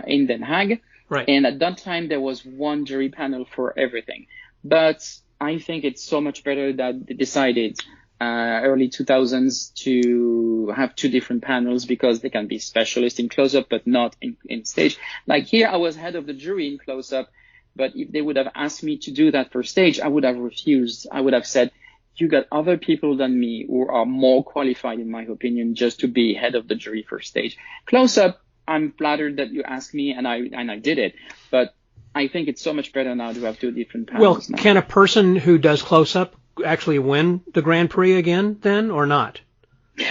in Den Haag. Right. And at that time there was 1 jury panel for everything. But I think it's so much better that they decided early 2000s to have 2 different panels, because they can be specialists in close-up but not in stage. Here I was head of the jury in close-up, but if they would have asked me to do that for stage, I would have refused. I would have said, you got other people than me who are more qualified, in my opinion, just to be head of the jury for stage. Close-up, I'm flattered that you asked me, and I did it, but I think it's so much better now to have 2 different panels. Well, can a person who does close-up actually win the Grand Prix again then, or not?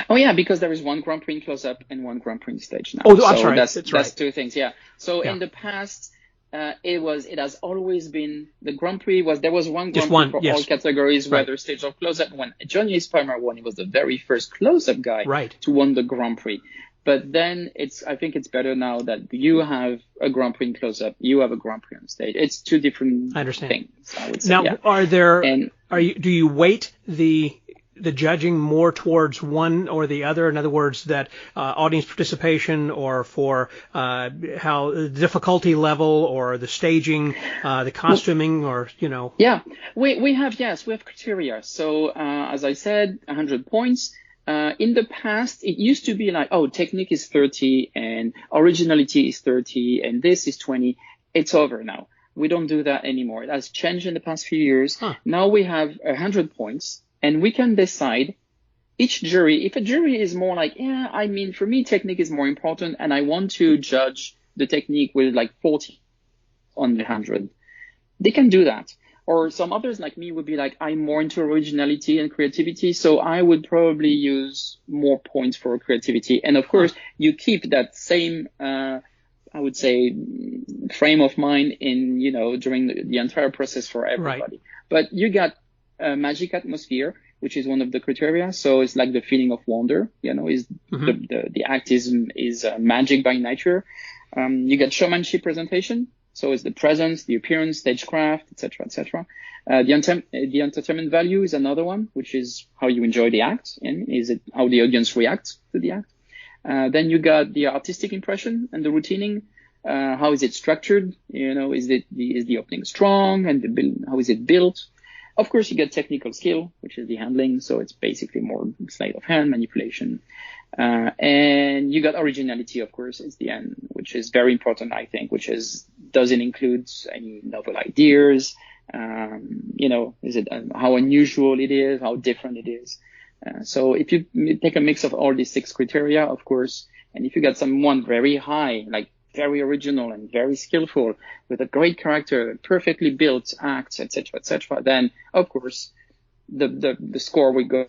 Oh yeah, because there is 1 Grand Prix in close-up and 1 Grand Prix in stage now. Oh, that's right. That's right. That's 2 things, yeah. So in the past, it has always been the Grand Prix there was 1 Grand Prix for all categories, whether stage or close-up. When Johnny Ace Palmer won, he was the very first close-up guy to win the Grand Prix. But then I think it's better now that you have a Grand Prix in close-up, you have a Grand Prix on stage. It's 2 different things, I would say. Now, do you weight the judging more towards one or the other? In other words, that audience participation, or for how the difficulty level, or the staging, the costuming, or Yeah, we have criteria. So as I said, 100 points. In the past, it used to be technique is 30 and originality is 30 and this is 20. It's over now. We don't do that anymore. It has changed in the past few years. Now we have 100 points and we can decide each jury, if a jury is more like, for me, technique is more important, and I want to judge the technique with like 40 on the 100, they can do that. Or some others like me would be like, I'm more into originality and creativity, so I would probably use more points for creativity. And of course, you keep that same, I would say, frame of mind in, during the entire process for everybody. Right. But you got magic atmosphere, which is one of the criteria. So it's like the feeling of wonder, is the act is magic by nature. You got showmanship presentation. So it's the presence, the appearance, stagecraft, etc., etc. The entertainment value is another one, which is how you enjoy the act, and is it how the audience reacts to the act. Then you got the artistic impression and the routinning. How is it structured? Is the opening strong, and how is it built? Of course, you get technical skill, which is the handling. So it's basically more sleight of hand manipulation. And you got originality, of course, is the end, which is very important, I think, does it include any novel ideas? Is it how unusual it is, how different it is? So if you take a mix of all these 6 criteria, of course, and if you got someone very high, like very original and very skillful with a great character, perfectly built act, etc., then of course the score would go.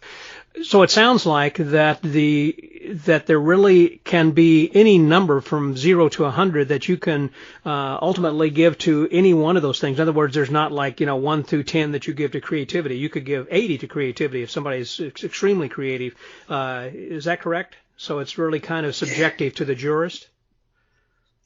So it sounds like that there really can be any number from 0 to 100 that you can ultimately give to any one of those things. In other words, there's not like 1 through 10 that you give to creativity. You could give 80 to creativity if somebody is extremely creative. Is that correct? So it's really kind of subjective to the jurist.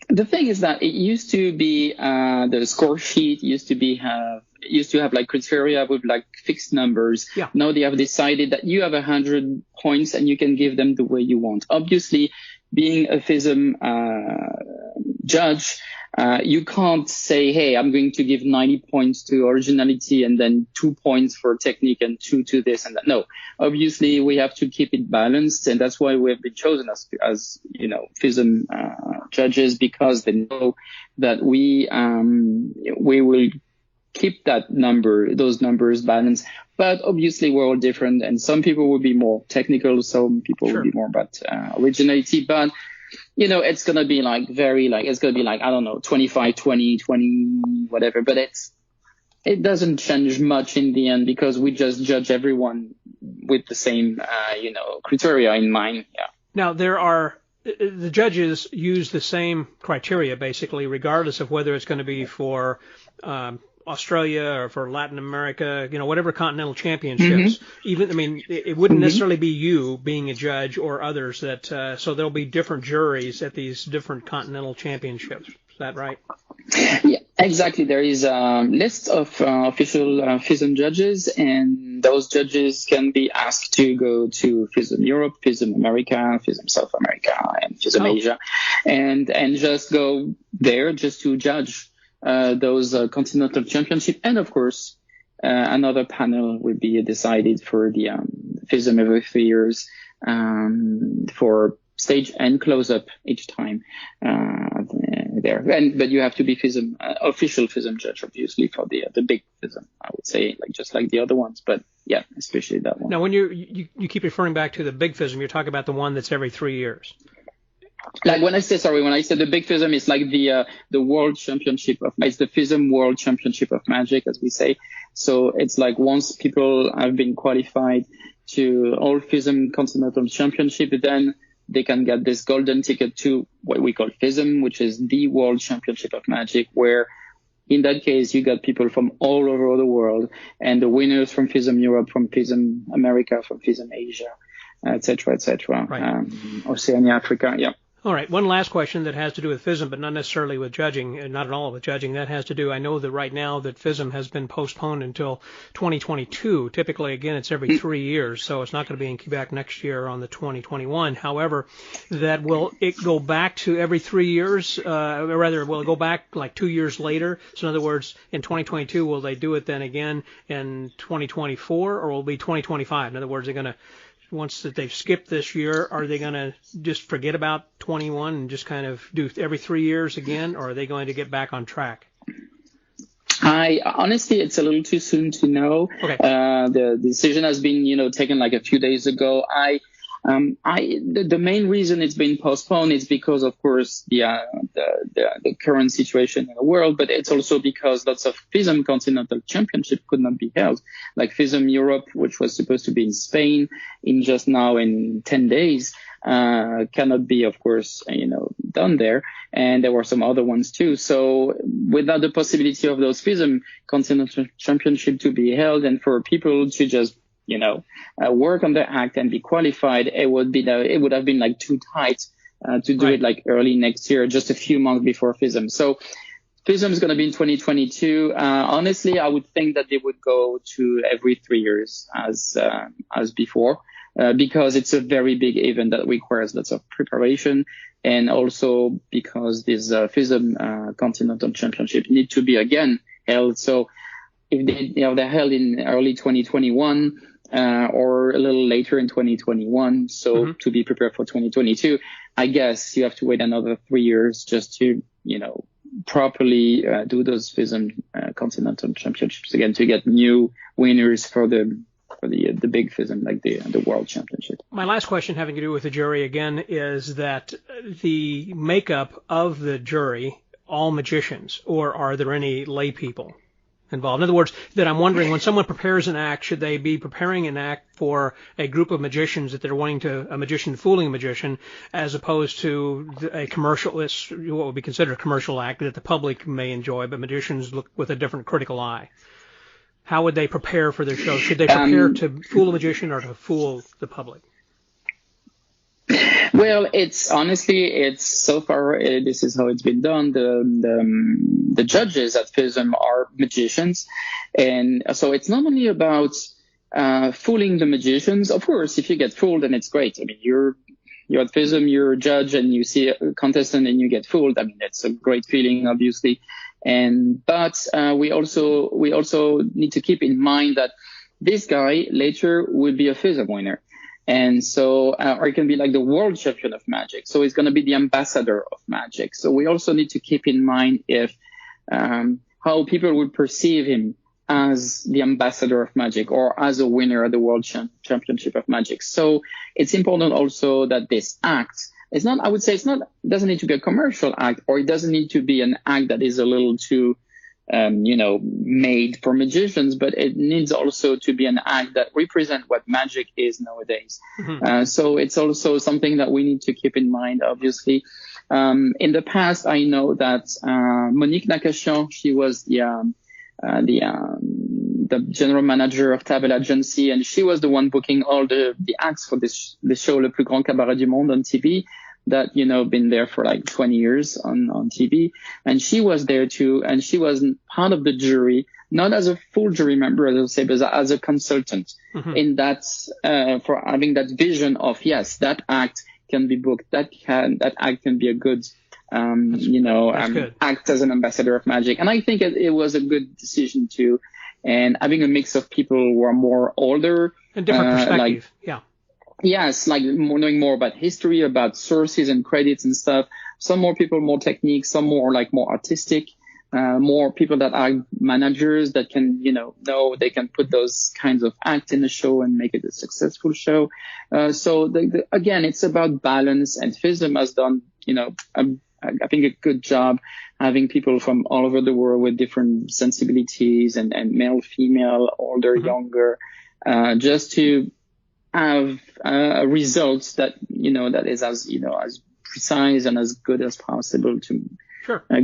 The thing is that it used to be the score sheet used to have like criteria with like fixed numbers. Yeah. Now they have decided that you have 100 points and you can give them the way you want. Obviously, being a FISM judge, you can't say, hey, I'm going to give 90 points to originality and then 2 points for technique and 2 to this and that. No, obviously we have to keep it balanced, and that's why we have been chosen as FISM judges, because they know that we will keep those numbers balanced. But obviously we're all different, and some people will be more technical, some people will be more about originality. But it's going to be I don't know, 25, 20, whatever. But it doesn't change much in the end, because we just judge everyone with the same, criteria in mind. Yeah. Now the judges use the same criteria basically, regardless of whether it's going to be for Australia or for Latin America, whatever continental championships. Even, it wouldn't necessarily be you being a judge or others that, so there'll be different juries at these different continental championships. Is that right? Yeah, exactly. There is a list of official FISM judges, and those judges can be asked to go to FISM Europe, FISM America, FISM South America, and FISM Asia, and just go there just to judge those continental championship. And of course, another panel will be decided for the FISM every 3 years for stage and close up each time there. But you have to be FISM official FISM judge, obviously, for the big FISM, I would say, just like the other ones. But yeah, especially that one. Now, when you keep referring back to the big FISM, you're talking about the one that's every 3 years. Like when I say the big FISM is like the world championship it's the FISM world championship of magic, as we say. So it's like once people have been qualified to all FISM continental championship, then they can get this golden ticket to what we call FISM, which is the world championship of magic, where in that case you got people from all over the world, and the winners from FISM Europe, from FISM America, from FISM Asia, etc., etc. Right. Oceania, Africa, yeah. All right. One last question that has to do with FISM, but not necessarily with judging, not at all with judging. That has to do, I know that right now that FISM has been postponed until 2022. Typically, again, it's every 3 years, so it's not going to be in Quebec next year on the 2021. However, will it go back to every 3 years, or rather, will it go back like 2 years later? So in other words, in 2022, will they do it then again in 2024, or will it be 2025? In other words, they're going to, once that they've skipped this year, are they going to just forget about 21 and just kind of do every 3 years again, or are they going to get back on track? Honestly, it's a little too soon to know. Okay. The decision has been, taken like a few days ago. The main reason it's been postponed is because, of course, the current situation in the world, but it's also because lots of FISM Continental Championship could not be held. Like FISM Europe, which was supposed to be in Spain in 10 days, cannot be, of course, done there. And there were some other ones too. So without the possibility of those FISM Continental Championship to be held and for people to just work on the act and be qualified, it would have been like too tight to do it like early next year, just a few months before FISM. So FISM is going to be in 2022. Honestly, I would think that they would go to every 3 years as before, because it's a very big event that requires lots of preparation, and also because this FISM Continental Championship need to be again held. So if they're held in early 2021. Or a little later in 2021. So to be prepared for 2022, I guess you have to wait another 3 years just to, properly do those FISM Continental Championships again to get new winners for the big FISM, like the World Championship. My last question having to do with the jury again is that the makeup of the jury, all magicians, or are there any lay people involved? In other words, that I'm wondering, when someone prepares an act, should they be preparing an act for a group of magicians that they're wanting a magician fooling a magician, as opposed to a commercialist, what would be considered a commercial act that the public may enjoy, but magicians look with a different critical eye? How would they prepare for their show? Should they prepare to fool a magician or to fool the public? Well, it's so far, this is how it's been done. The judges at FISM are magicians. And so it's not only about fooling the magicians. Of course, if you get fooled, then it's great. I mean, you're at FISM, you're a judge, and you see a contestant and you get fooled. I mean, it's a great feeling, obviously. But we also need to keep in mind that this guy later will be a FISM winner. And so, or it can be like the world champion of magic. So he's going to be the ambassador of magic. So we also need to keep in mind how people would perceive him as the ambassador of magic or as a winner at the world championship of magic. So it's important also that this act is not, I would say doesn't need to be a commercial act, or it doesn't need to be an act that is a little too, made for magicians, but it needs also to be an act that represents what magic is nowadays. So it's also something that we need to keep in mind, obviously. In the past, I know that Monique Nakashian, she was the general manager of Travel Agency, and she was the one booking all the acts for this show, Le Plus Grand Cabaret du Monde, on TV. That, been there for like 20 years on TV. And she was there too. And she was part of the jury, not as a full jury member, as I say, but as a consultant in that, for having that vision of, yes, that act can be booked. That act can be a good, act as an ambassador of magic. And I think it was a good decision too. And having a mix of people who are more older. And different perspective. Yes, like knowing more about history, about sources and credits and stuff. Some more people, more technique, some more artistic, more people that are managers that can, know they can put those kinds of acts in the show and make it a successful show. So again, it's about balance, and FISM has done, I think a good job having people from all over the world with different sensibilities and male, female, older, younger, just to have results that that is as precise and as good as possible to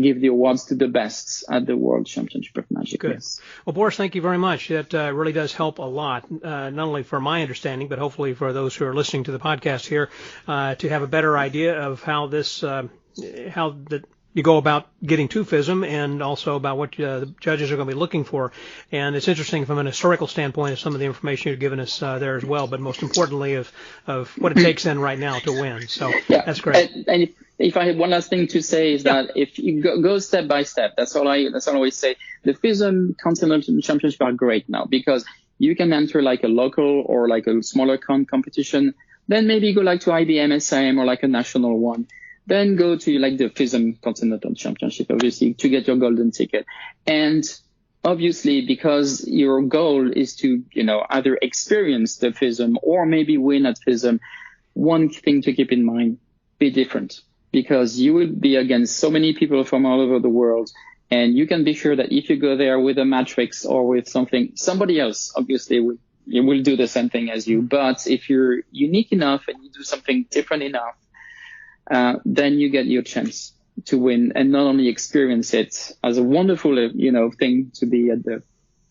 give the awards to the best at the World Championship of Magic. Good. Yes. Well, Boris, thank you very much. That really does help a lot, not only for my understanding, but hopefully for those who are listening to the podcast here, to have a better idea of how you go about getting to FISM, and also about what the judges are going to be looking for. And it's interesting from an historical standpoint of some of the information you've given us there as well, but most importantly of what it takes then right now to win. So that's great. And if I have one last thing to say is that if you go step by step, that's all I always say. The FISM Continental Championship are great now because you can enter like a local or like a smaller competition, then maybe go like to IBM, S.A.M, or like a national one. Then go to like the FISM Continental Championship, obviously, to get your golden ticket. And Obviously, because your goal is to, either experience the FISM or maybe win at FISM, one thing to keep in mind, be different, because you will be against so many people from all over the world. And you can be sure that if you go there with a matrix or with somebody else obviously will do the same thing as you. But if you're unique enough and you do something different enough, then you get your chance to win and not only experience it as a wonderful, thing to be at the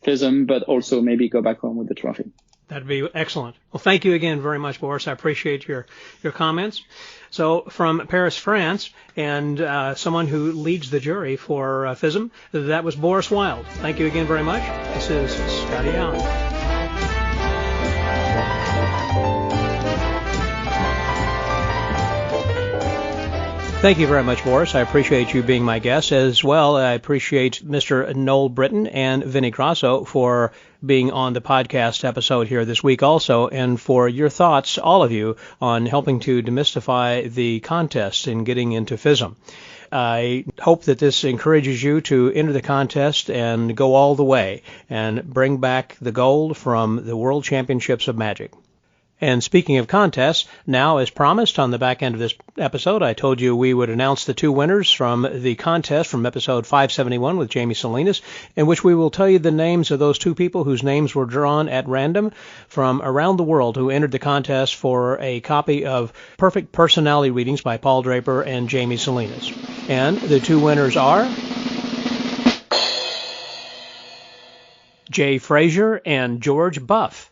FISM, but also maybe go back home with the trophy. That'd be excellent. Well, thank you again very much, Boris. I appreciate your comments. So from Paris, France, and someone who leads the jury for FISM, that was Boris Wild. Thank you again very much. This is Scotty Allen. Thank you very much, Boris. I appreciate you being my guest as well. I appreciate Mr. Noel Britten and Vinny Grosso for being on the podcast episode here this week also, and for your thoughts, all of you, on helping to demystify the contest and getting into FISM. I hope that this encourages you to enter the contest and go all the way and bring back the gold from the World Championships of Magic. And speaking of contests, now, as promised, on the back end of this episode, I told you we would announce the two winners from the contest from episode 571 with Jamie Salinas, in which we will tell you the names of those two people whose names were drawn at random from around the world who entered the contest for a copy of Perfect Personality Readings by Paul Draper and Jamie Salinas. And the two winners are Jay Frazier and George Buff.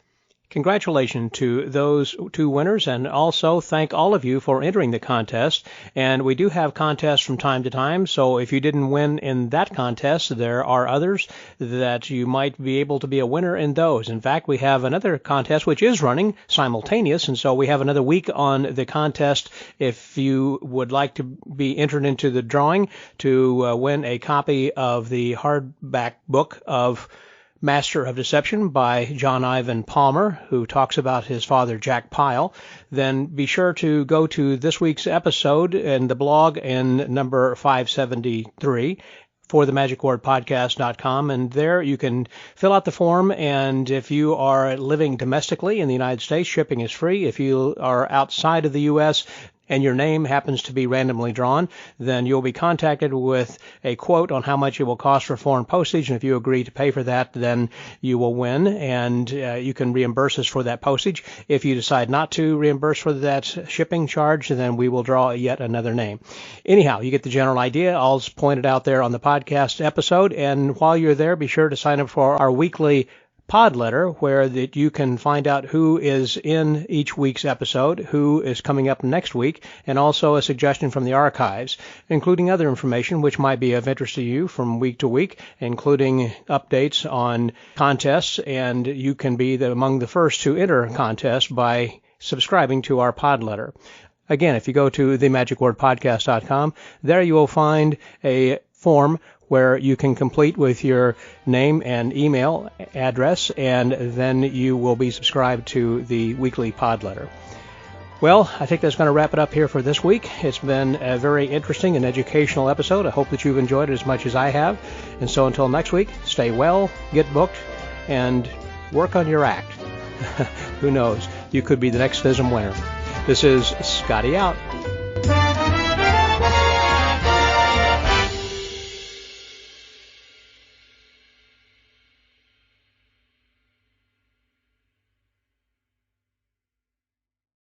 Congratulations to those two winners, and also thank all of you for entering the contest. And we do have contests from time to time, so if you didn't win in that contest, there are others that you might be able to be a winner in those. In fact, we have another contest which is running simultaneous, and so we have another week on the contest if you would like to be entered into the drawing to win a copy of the hardback book of Master of Deception by John Ivan Palmer, who talks about his father, Jack Pyle. Then be sure to go to this week's episode in the blog in number 573 for themagicwordpodcast.com, and there you can fill out the form. And if you are living domestically in the United States, shipping is free. If you are outside of the U.S., and your name happens to be randomly drawn, then you'll be contacted with a quote on how much it will cost for foreign postage, and if you agree to pay for that, then you will win, and you can reimburse us for that postage. If you decide not to reimburse for that shipping charge, then we will draw yet another name. Anyhow, you get the general idea. I'll point it out there on the podcast episode, and while you're there, be sure to sign up for our weekly pod letter, where that you can find out who is in each week's episode, who is coming up next week, and also a suggestion from the archives, including other information which might be of interest to you from week to week, including updates on contests, and you can be among the first to enter a contest by subscribing to our pod letter. Again, if you go to themagicwordpodcast.com, there you will find a form where you can complete with your name and email address, and then you will be subscribed to the weekly pod letter. Well, I think that's going to wrap it up here for this week. It's been a very interesting and educational episode. I hope that you've enjoyed it as much as I have. And so until next week, stay well, get booked, and work on your act. Who knows? You could be the next FISM winner. This is Scotty out.